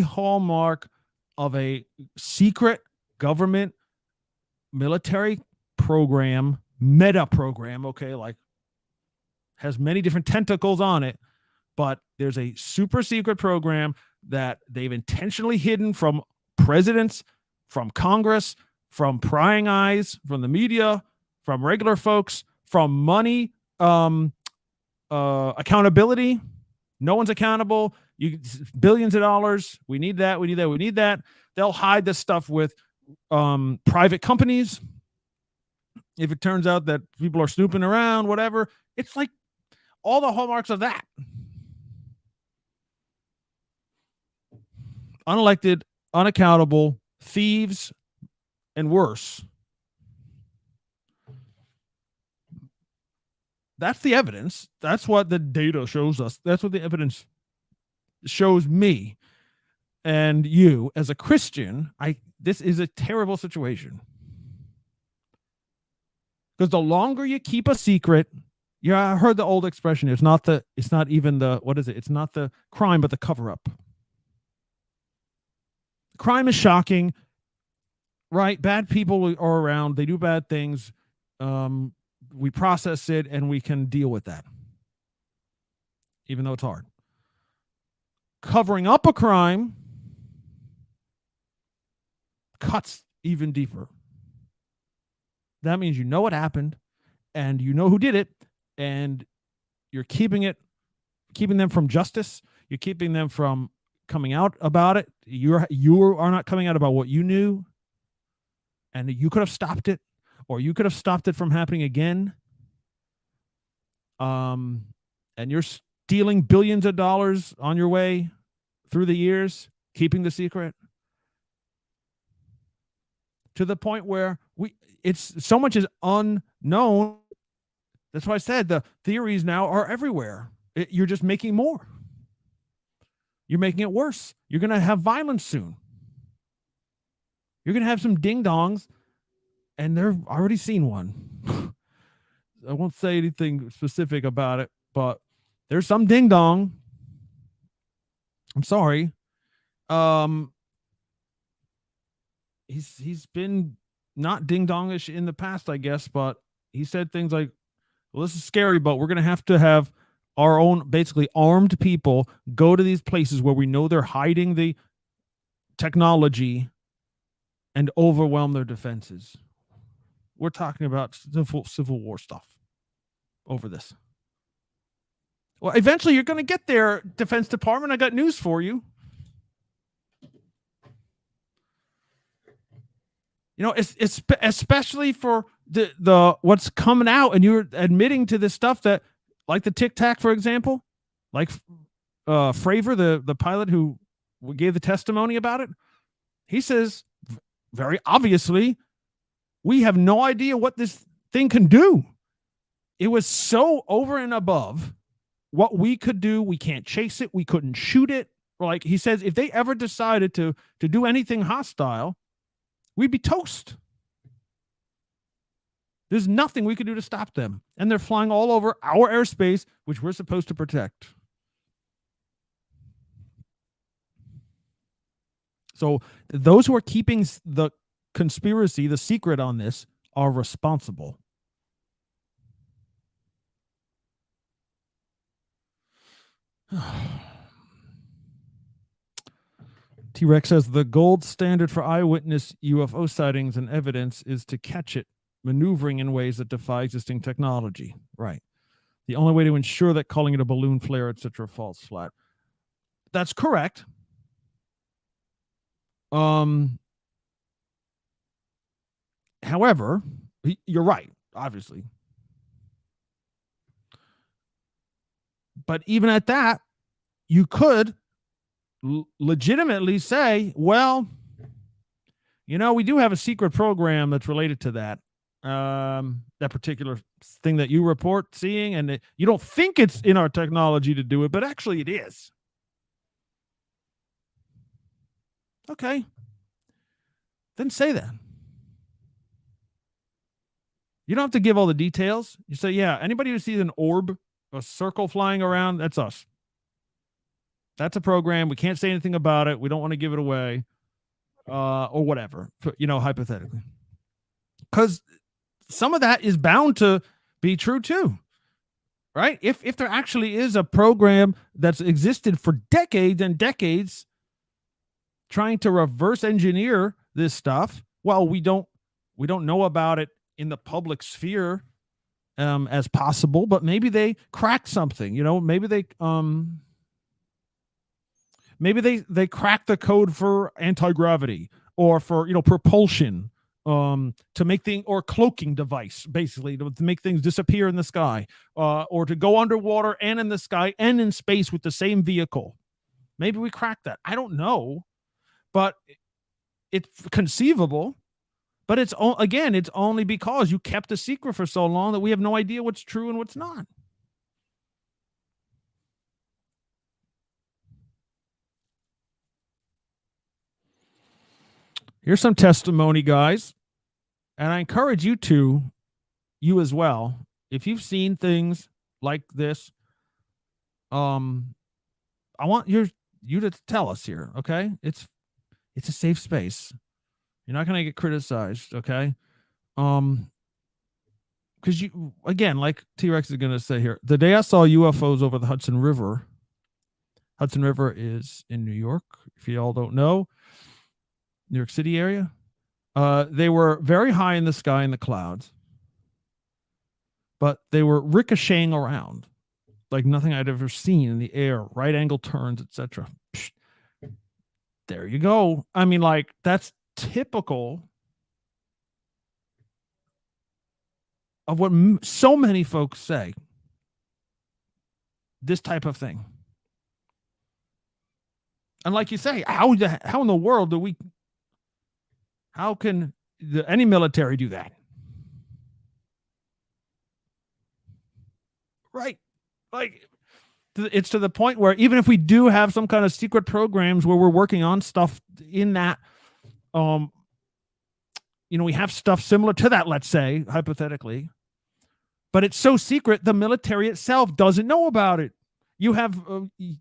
hallmark of a secret government military program, meta program, okay, like has many different tentacles on it, but there's a super secret program that they've intentionally hidden from presidents, from Congress, from prying eyes, from the media, from regular folks, from money, accountability. No one's accountable. Billions of dollars. We need that. We need that. We need that. They'll hide this stuff with private companies. If it turns out that people are snooping around, whatever, it's like all the hallmarks of that. Unelected, unaccountable, thieves, and worse. That's the evidence. That's what the data shows us. That's what the evidence shows me and you as a Christian, this is a terrible situation. Because the longer you keep a secret, I heard the old expression, it's not even the, what is it? It's not the crime, but the cover up. Crime is shocking, right? Bad people are around. They do bad things. We process it and we can deal with that, even though it's hard. Covering up a crime cuts even deeper. That means you know what happened and you know who did it, and you're keeping them from justice. You're keeping them from coming out about it. You are not coming out about what you knew, and you could have stopped it, or you could have stopped it from happening again. And you're stealing billions of dollars on your way through the years, keeping the secret to the point where it's so much is unknown. That's why I said the theories now are everywhere. You're just making more. You're making it worse. You're going to have violence soon. You're going to have some ding-dongs, and they've already seen one. I won't say anything specific about it, but there's some ding-dong. I'm sorry. He's been not ding-dongish in the past, I guess, but he said things like, well, this is scary, but we're going to have our own basically armed people go to these places where we know they're hiding the technology and overwhelm their defenses. We're talking about civil war stuff over this. Well, eventually you're going to get there, Defense Department. I got news for you. It's especially for the what's coming out, and you're admitting to this stuff that, like the Tic Tac, for example, like Fravor, the pilot who gave the testimony about it, he says very obviously, we have no idea what this thing can do. It was so over and above what we could do. We can't chase it. We couldn't shoot it. Like he says, if they ever decided to do anything hostile, we'd be toast. There's nothing we could do to stop them. And they're flying all over our airspace, which we're supposed to protect. So those who are keeping the conspiracy, the secret on this, are responsible. T-Rex says the gold standard for eyewitness UFO sightings and evidence is to catch it maneuvering in ways that defy existing technology. Right. The only way to ensure that calling it a balloon flare, etc., falls flat. That's correct. However, you're right, obviously. But even at that, you could legitimately say, well, we do have a secret program that's related to that particular thing that you report seeing, and you don't think it's in our technology to do it, but actually it is. Okay. Then say that. You don't have to give all the details. You say, yeah, anybody who sees an orb, a circle flying around, that's us. That's a program. We can't say anything about it. We don't want to give it away, or whatever, hypothetically. Because some of that is bound to be true too, right? If there actually is a program that's existed for decades and decades trying to reverse engineer this stuff, well, we don't know about it in the public sphere as possible, but maybe they cracked something, maybe they cracked the code for anti-gravity or for, propulsion, to make things, or cloaking device, basically to make things disappear in the sky, or to go underwater and in the sky and in space with the same vehicle. Maybe we cracked that. I don't know, but it's conceivable. But it's only because you kept a secret for so long that we have no idea what's true and what's not. Here's some testimony, guys. And I encourage you as well, if you've seen things like this, I want you to tell us here, okay? It's a safe space. You're not going to get criticized, okay? Because you, again, like T-Rex is going to say here, the day I saw UFOs over the Hudson River is in New York, if you all don't know, New York City area. They were very high in the sky in the clouds, but they were ricocheting around like nothing I'd ever seen in the air, right angle turns, etc. There you go. I mean, like, that's typical of what so many folks say. This type of thing. And like you say, how in the world how can any military do that? Right. Like, it's to the point where even if we do have some kind of secret programs where we're working on stuff in that, we have stuff similar to that, let's say, hypothetically, but it's so secret, the military itself doesn't know about it. You have,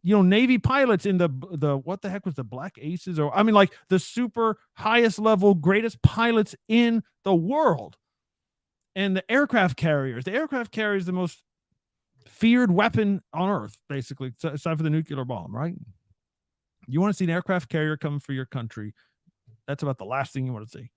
Navy pilots in the what the heck was the Black Aces, or I mean, like the super highest level, greatest pilots in the world, and the aircraft carriers. The aircraft carrier is the most feared weapon on Earth, basically, aside from the nuclear bomb, right? You want to see an aircraft carrier come for your country? That's about the last thing you want to see.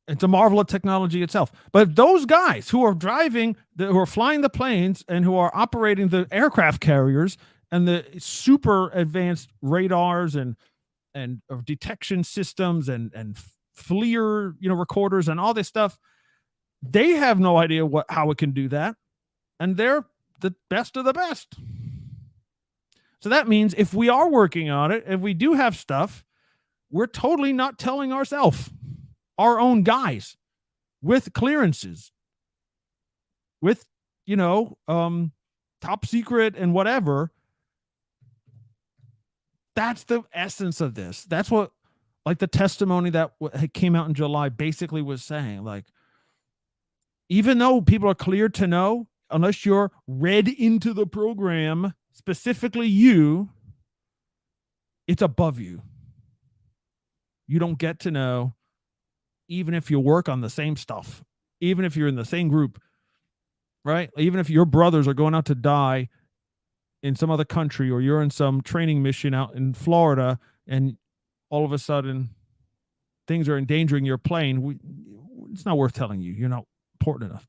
It's a marvel of technology itself. But those guys who are who are flying the planes and who are operating the aircraft carriers and the super advanced radars and detection systems and FLIR, recorders and all this stuff, they have no idea how it can do that. And they're the best of the best. So that means if we are working on it, if we do have stuff, we're totally not telling ourselves, our own guys with clearances, with, top secret and whatever. That's the essence of this. That's what, like, the testimony that came out in July basically was saying, like, even though people are cleared to know, unless you're read into the program, specifically it's above you. You don't get to know, even if you work on the same stuff, even if you're in the same group, right? Even if your brothers are going out to die in some other country, or you're in some training mission out in Florida, and all of a sudden things are endangering your plane, it's not worth telling you. You're not important enough.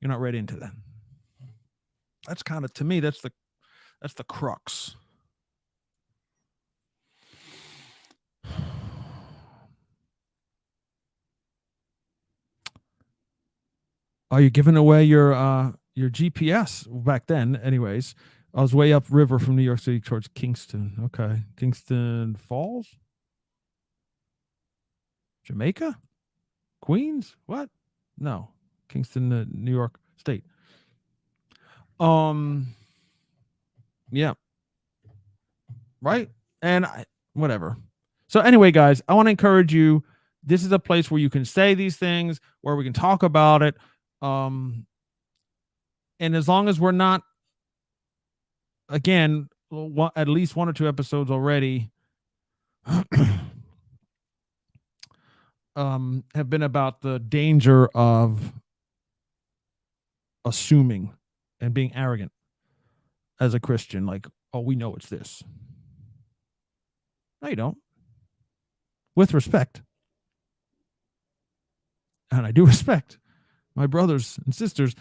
You're not ready into that. That's kind of, to me, that's the crux. Are you giving away your GPS back then? Anyways, I was way up river from New York City towards Kingston. Okay. Kingston Falls? Jamaica? Queens? What? No. Kingston, New York State. Yeah. Right? And whatever. So anyway, guys, I want to encourage you. This is a place where you can say these things, where we can talk about it. And as long as we're not, again, at least 1 or 2 episodes already have been about the danger of assuming and being arrogant as a Christian, like, oh, we know it's this. No, you don't. With respect. And I do respect my brothers and sisters,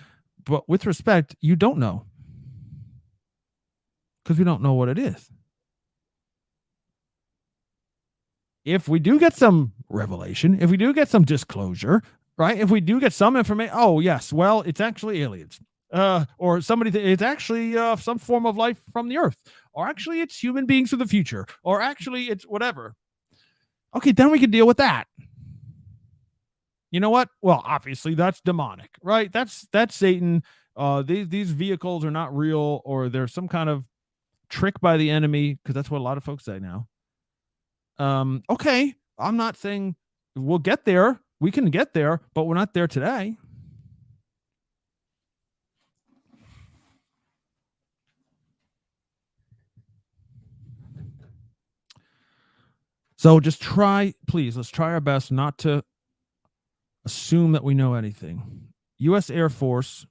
but with respect, you don't know. Because we don't know what it is. If we do get some revelation, if we do get some disclosure, right? If we do get some information, oh yes, well, it's actually aliens, or it's actually some form of life from the earth, or actually it's human beings from the future, or actually it's whatever. Okay, then we can deal with that. You know what? Well, obviously that's demonic, right? That's Satan. These vehicles are not real, or there's some kind of trick by the enemy, because that's what a lot of folks say now. Okay, I'm not saying we'll get there. We can get there, but we're not there today. So just try, please, let's try our best not to assume that we know anything. U.S. Air Force,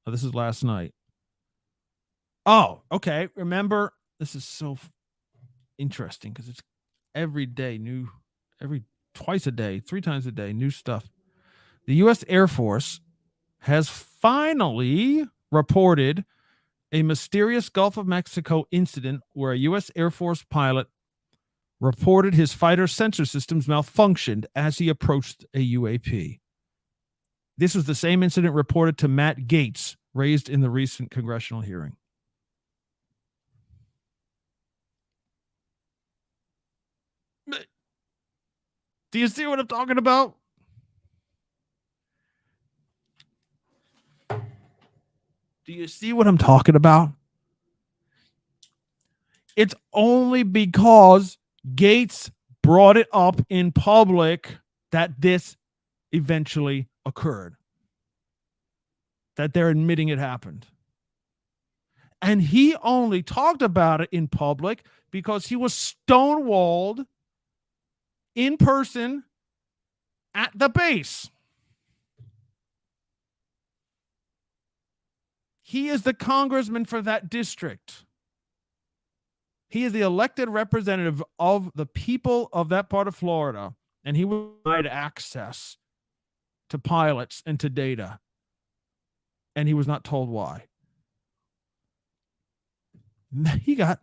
this is last night. Oh, okay. Remember, this is so interesting because it's every day new, twice a day, 3 times a day, new stuff. The U.S. Air Force has finally reported a mysterious Gulf of Mexico incident where a U.S. Air Force pilot reported his fighter sensor systems malfunctioned as he approached a UAP. This was the same incident reported to Matt Gaetz, raised in the recent congressional hearing. Do you see what I'm talking about? Do you see what I'm talking about? It's only because Gaetz brought it up in public that this eventually occurred. That they're admitting it happened. And he only talked about it in public because he was stonewalled in person at the base. He is the congressman for that district. He is the elected representative of the people of that part of Florida, and he would provide access to pilots and to data. And he was not told why. He got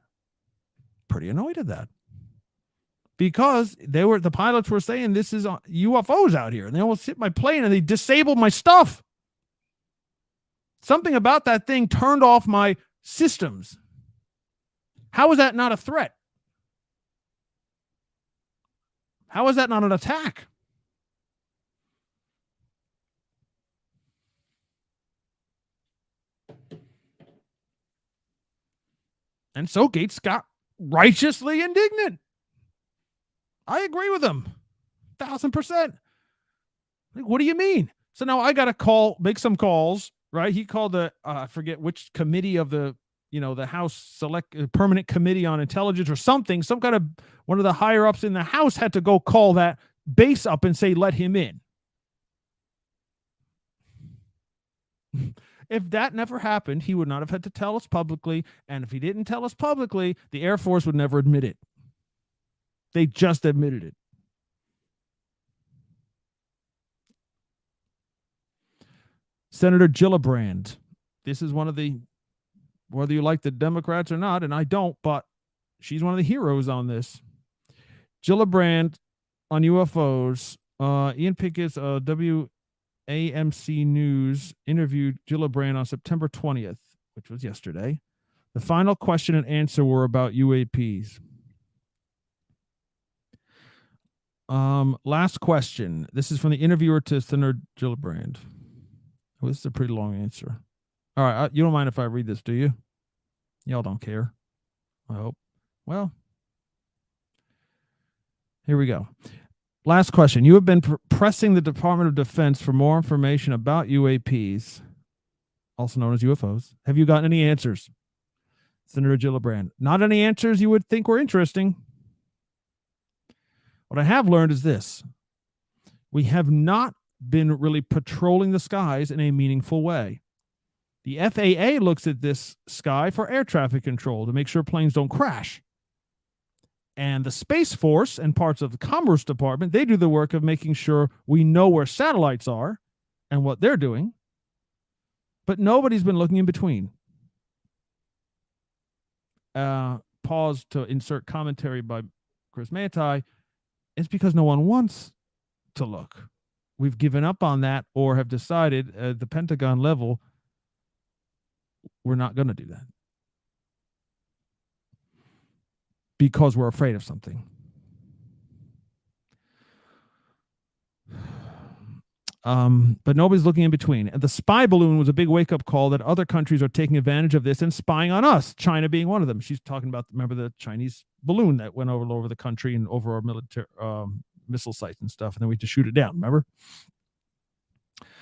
pretty annoyed at that because the pilots were saying this is UFOs out here, and they almost hit my plane and they disabled my stuff. Something about that thing turned off my systems. How is that not a threat? How is that not an attack? And so Gaetz got righteously indignant. I agree with him. 1,000%. Like, what do you mean? So now I got to make some calls, right? He called I forget which committee of the House Select Permanent Committee on Intelligence or something. Some kind of one of the higher ups in the House had to go call that base up and say, let him in. If that never happened, he would not have had to tell us publicly. And if he didn't tell us publicly, the Air Force would never admit it. They just admitted it. Senator Gillibrand. This is one of the, whether you like the Democrats or not, and I don't, but she's one of the heroes on this. Gillibrand on UFOs. Ian Pickett's WAMC News interviewed Gillibrand on September 20th, which was yesterday. The final question and answer were about UAPs. Last question. This is from the interviewer to Senator Gillibrand. Oh, this is a pretty long answer. All right. You don't mind if I read this, do you? Y'all don't care. I hope. Well, here we go. Last question. You have been pressing the Department of Defense for more information about UAPs, also known as UFOs. Have you gotten any answers? Senator Gillibrand. Not any answers you would think were interesting. What I have learned is this. We have not been really patrolling the skies in a meaningful way. The FAA looks at this sky for air traffic control to make sure planes don't crash. And the Space Force and parts of the Commerce Department, they do the work of making sure we know where satellites are and what they're doing. But nobody's been looking in between. Pause to insert commentary by Chris Manti. It's because no one wants to look. We've given up on that or have decided at the Pentagon level, we're not going to do that. Because we're afraid of something. But nobody's looking in between. And the spy balloon was a big wake-up call that other countries are taking advantage of this and spying on us, China being one of them. She's talking about, remember, the Chinese balloon that went all over the country and over our military missile sites and stuff, and then we had to shoot it down, remember?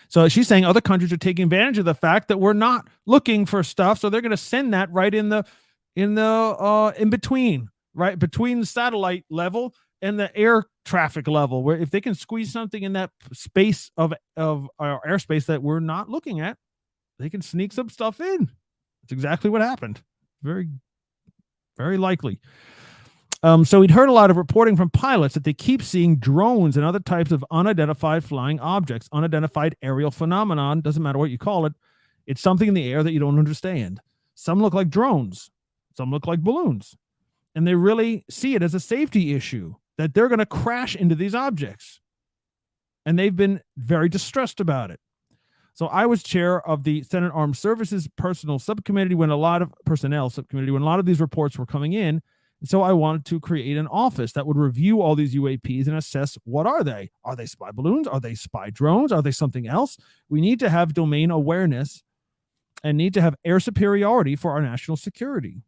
So she's saying other countries are taking advantage of the fact that we're not looking for stuff, so they're going to send that right in between, right between the satellite level and the air traffic level, where if they can squeeze something in that space of our airspace that we're not looking at, they can sneak some stuff in. That's exactly what happened. Very, very likely. So we'd heard a lot of reporting from pilots that they keep seeing drones and other types of unidentified flying objects, unidentified aerial phenomenon. Doesn't matter what you call it. It's something in the air that you don't understand. Some look like drones. Some look like balloons. And they really see it as a safety issue, that they're going to crash into these objects. And they've been very distressed about it. So I was chair of the Senate Armed Services Personnel Subcommittee when a lot of these reports were coming in. And so I wanted to create an office that would review all these UAPs and assess, what are they? Are they spy balloons? Are they spy drones? Are they something else? We need to have domain awareness and need to have air superiority for our national security.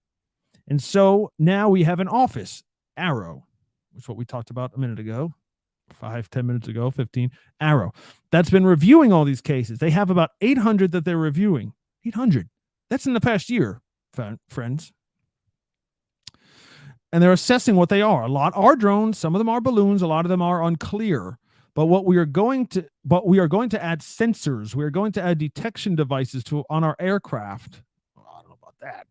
And so now we have an office, Arrow, which is what we talked about a minute ago, 10 minutes ago, 15, Arrow, that's been reviewing all these cases. They have about 800 that they're reviewing. 800. That's in the past year, friends. And they're assessing what they are. A lot are drones. Some of them are balloons. A lot of them are unclear. But we are going to add sensors. We are going to add detection devices on our aircraft. Well, I don't know about that.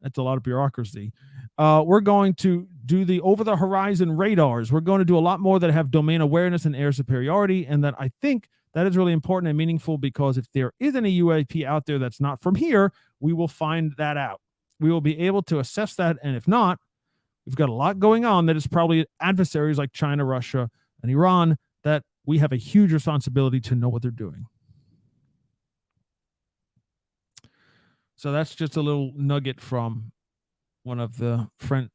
That's a lot of bureaucracy. We're going to do the over-the-horizon radars. We're going to do a lot more that have domain awareness and air superiority, and that I think that is really important and meaningful, because if there is any UAP out there that's not from here, we will find that out. We will be able to assess that, and if not, we've got a lot going on that is probably adversaries like China, Russia, and Iran that we have a huge responsibility to know what they're doing. So that's just a little nugget from one of the friends,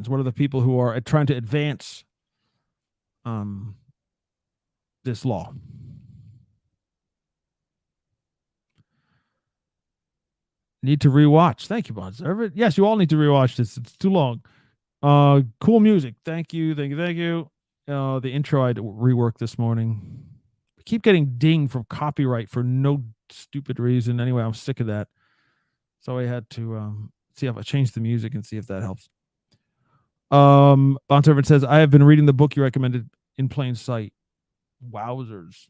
one of the people who are trying to advance this law. Need to rewatch. Thank you, Bonds. Yes, you all need to rewatch this. It's too long. Cool music. Thank you. The intro I had to rework this morning. I keep getting dinged from copyright for no stupid reason. Anyway, I'm sick of that. So I had to see if I change the music and see if that helps. Bond Servant says, I have been reading the book you recommended, In Plain Sight. Wowzers.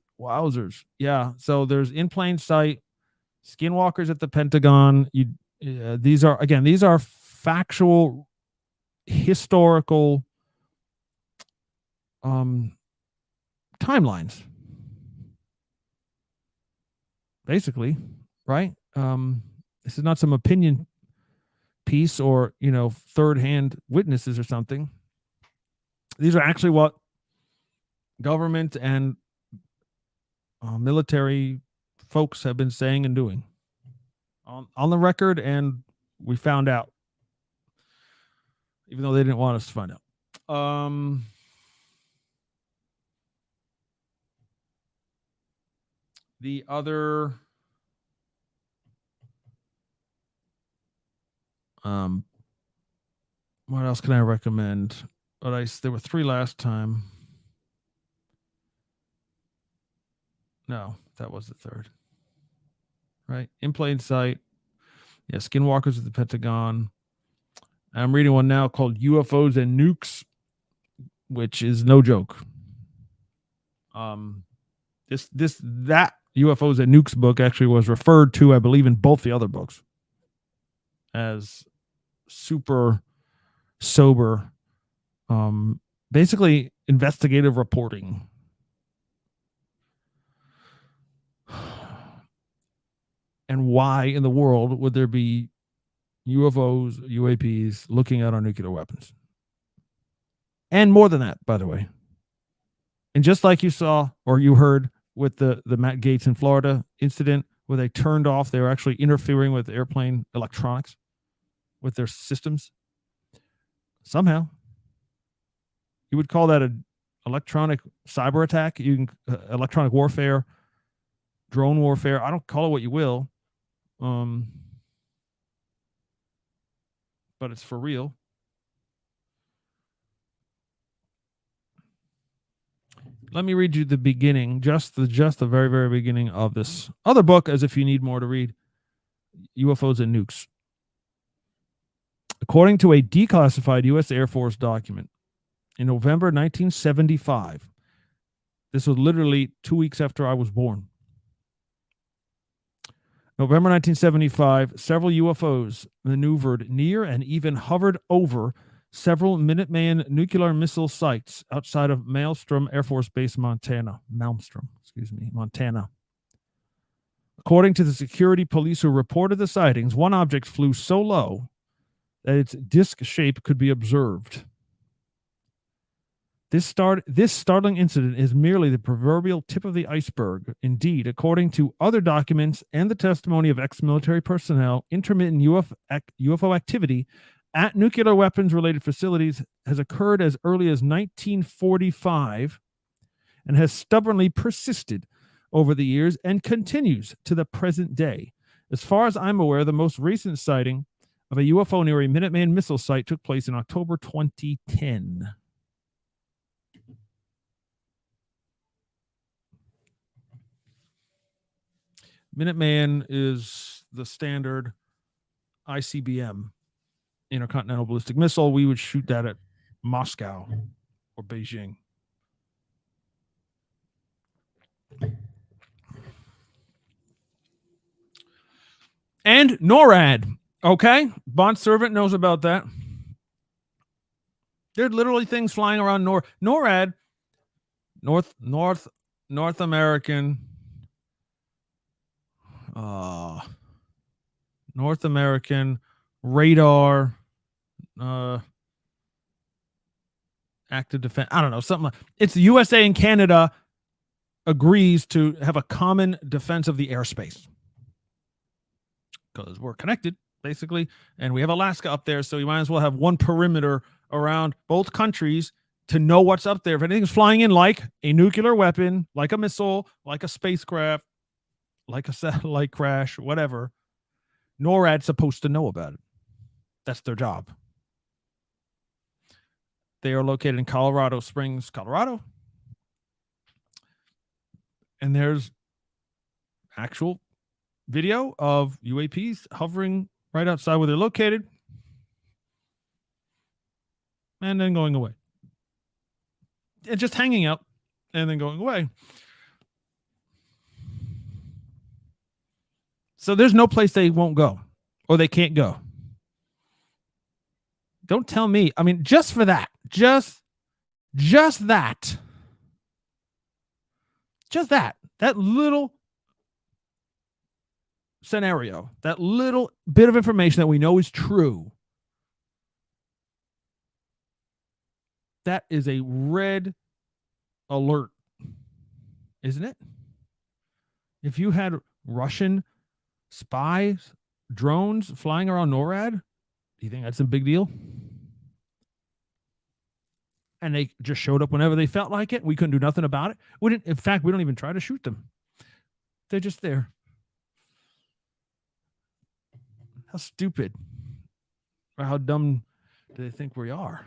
Yeah. So there's In Plain Sight, Skinwalkers at the Pentagon. These are factual, historical timelines, basically, right? This is not some opinion piece or third-hand witnesses or something. These are actually what government and military folks have been saying and doing on the record, and we found out, even though they didn't want us to find out. The other what else can I recommend? There were 3 last time. No, that was the third. Right? In Plain Sight. Yeah, Skinwalkers at the Pentagon. I'm reading one now called UFOs and Nukes, which is no joke. That UFOs and Nukes book actually was referred to, I believe, in both the other books as super sober, basically investigative reporting. And why in the world would there be UFOs, UAPs looking at our nuclear weapons? And more than that, by the way. And just like you saw or you heard with the Matt Gaetz in Florida incident, where they turned off, they were actually interfering with airplane electronics, with their systems. Somehow. You would call that electronic cyber attack. You can electronic warfare, drone warfare. I don't call it what you will, but it's for real. Let me read you the beginning, just the very, very beginning of this other book, as if you need more to read. UFOs and Nukes. According to a declassified U.S. Air Force document, in November 1975, this was literally 2 weeks after I was born. November 1975, several UFOs maneuvered near and even hovered over several Minuteman nuclear missile sites outside of Malmstrom Air Force Base, Montana. Montana. According to the security police who reported the sightings, one object flew so low that its disc shape could be observed. This startling incident is merely the proverbial tip of the iceberg. Indeed, according to other documents and the testimony of ex-military personnel, intermittent UFO activity at nuclear weapons-related facilities has occurred as early as 1945 and has stubbornly persisted over the years and continues to the present day. As far as I'm aware, the most recent sighting of a UFO near a Minuteman missile site took place in October 2010. Minuteman is the standard ICBM, intercontinental ballistic missile. We would shoot that at Moscow or Beijing. And NORAD, okay? Bond servant knows about that. There's literally things flying around NORAD, North American, North American radar, active defense. I don't know, something like it's the USA and Canada agrees to have a common defense of the airspace because we're connected basically, and we have Alaska up there, so you might as well have one perimeter around both countries to know what's up there. If anything's flying in, like a nuclear weapon, like a missile, like a spacecraft, like a satellite crash, whatever, NORAD's supposed to know about it. That's their job. They are located in Colorado Springs, Colorado. And there's actual video of UAPs hovering right outside where they're located and then going away. And just hanging out and then going away. So there's no place they won't go or they can't go. Don't tell me. I mean, just for that, just that little scenario, that little bit of information that we know is true, that is a red alert, isn't it? If you had Russian spies, drones flying around NORAD, do you think that's a big deal? And they just showed up whenever they felt like it. We couldn't do nothing about it. In fact, we don't even try to shoot them. They're just there. How stupid or how dumb do they think we are?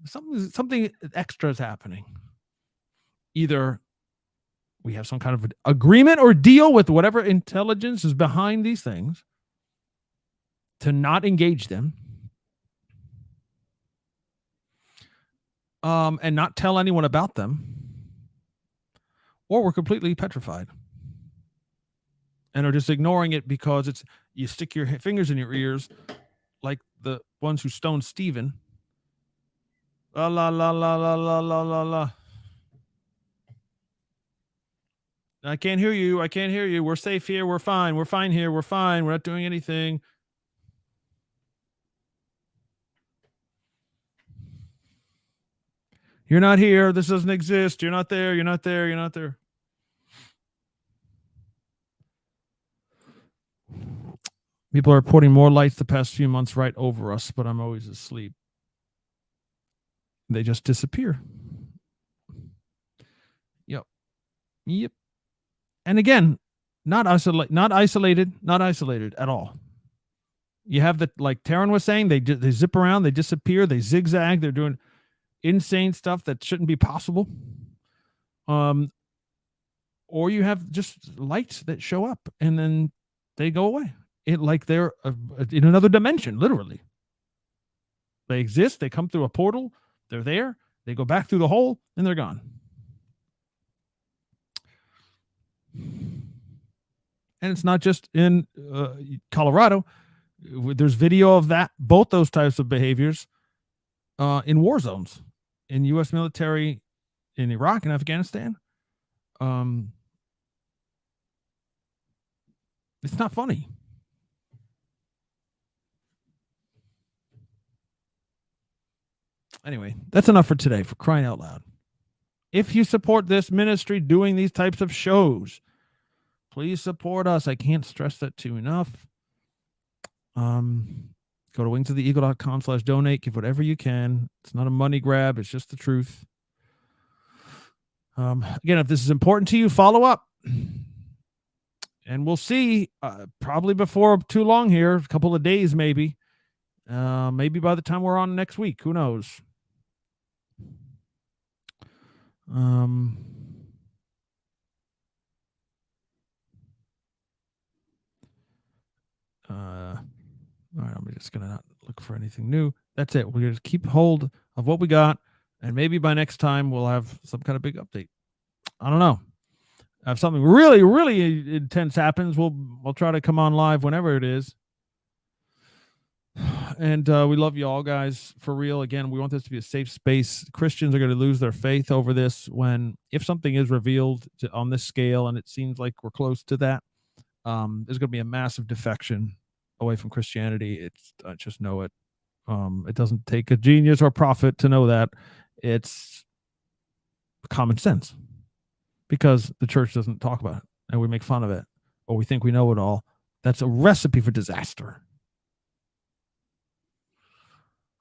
Something extra is happening. Either we have some kind of agreement or deal with whatever intelligence is behind these things to not engage them, and not tell anyone about them, or we're completely petrified and are just ignoring it because it's you stick your fingers in your ears like the ones who stoned Stephen. La la la la la la la la la. I can't hear you. I can't hear you. We're safe here. We're fine. We're fine here. We're fine. We're not doing anything. You're not here. This doesn't exist. You're not there. You're not there. You're not there. People are reporting more lights the past few months right over us, but I'm always asleep. They just disappear. Yep. And again, not isolated at all. You have the, like Taryn was saying, they zip around, they disappear, they zigzag, they're doing insane stuff that shouldn't be possible. Or you have just lights that show up and then they go away. Like they're in another dimension, literally. They exist, they come through a portal, they're there, they go back through the hole, and they're gone. And it's not just in Colorado. There's video of that, both those types of behaviors in war zones, in U.S. military in Iraq and Afghanistan. It's not funny. Anyway, that's enough for today, for crying out loud. If you support this ministry doing these types of shows, please support us. I can't stress that too enough. Go to wingsoftheeagle.com/donate. Give whatever you can. It's not a money grab. It's just the truth. Again, if this is important to you, follow up. And we'll see probably before too long here, a couple of days maybe. Maybe by the time we're on next week. Who knows? All right, I'm just going to not look for anything new. That's it. We're going to keep hold of what we got, and maybe by next time we'll have some kind of big update. I don't know. If something really, really intense happens, we'll try to come on live whenever it is. And we love you all, guys, for real. Again, we want this to be a safe space. Christians are going to lose their faith over this if something is revealed on this scale, and it seems like we're close to that, there's going to be a massive defection away from Christianity. I just know it. It doesn't take a genius or a prophet to know that. It's common sense, because the church doesn't talk about it, and we make fun of it, or we think we know it all. That's a recipe for disaster.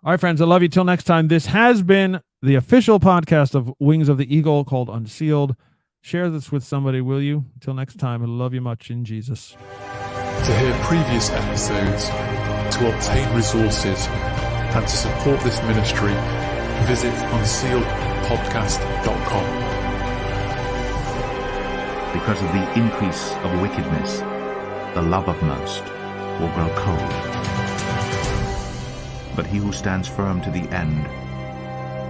All right, friends, I love you. Till next time. This has been the official podcast of Wings of the Eagle called Unsealed. Share this with somebody, will you? Till next time, I love you much in Jesus. To hear previous episodes, to obtain resources, and to support this ministry, visit unsealedpodcast.com. Because of the increase of wickedness, the love of most will grow cold. But he who stands firm to the end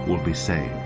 will be saved.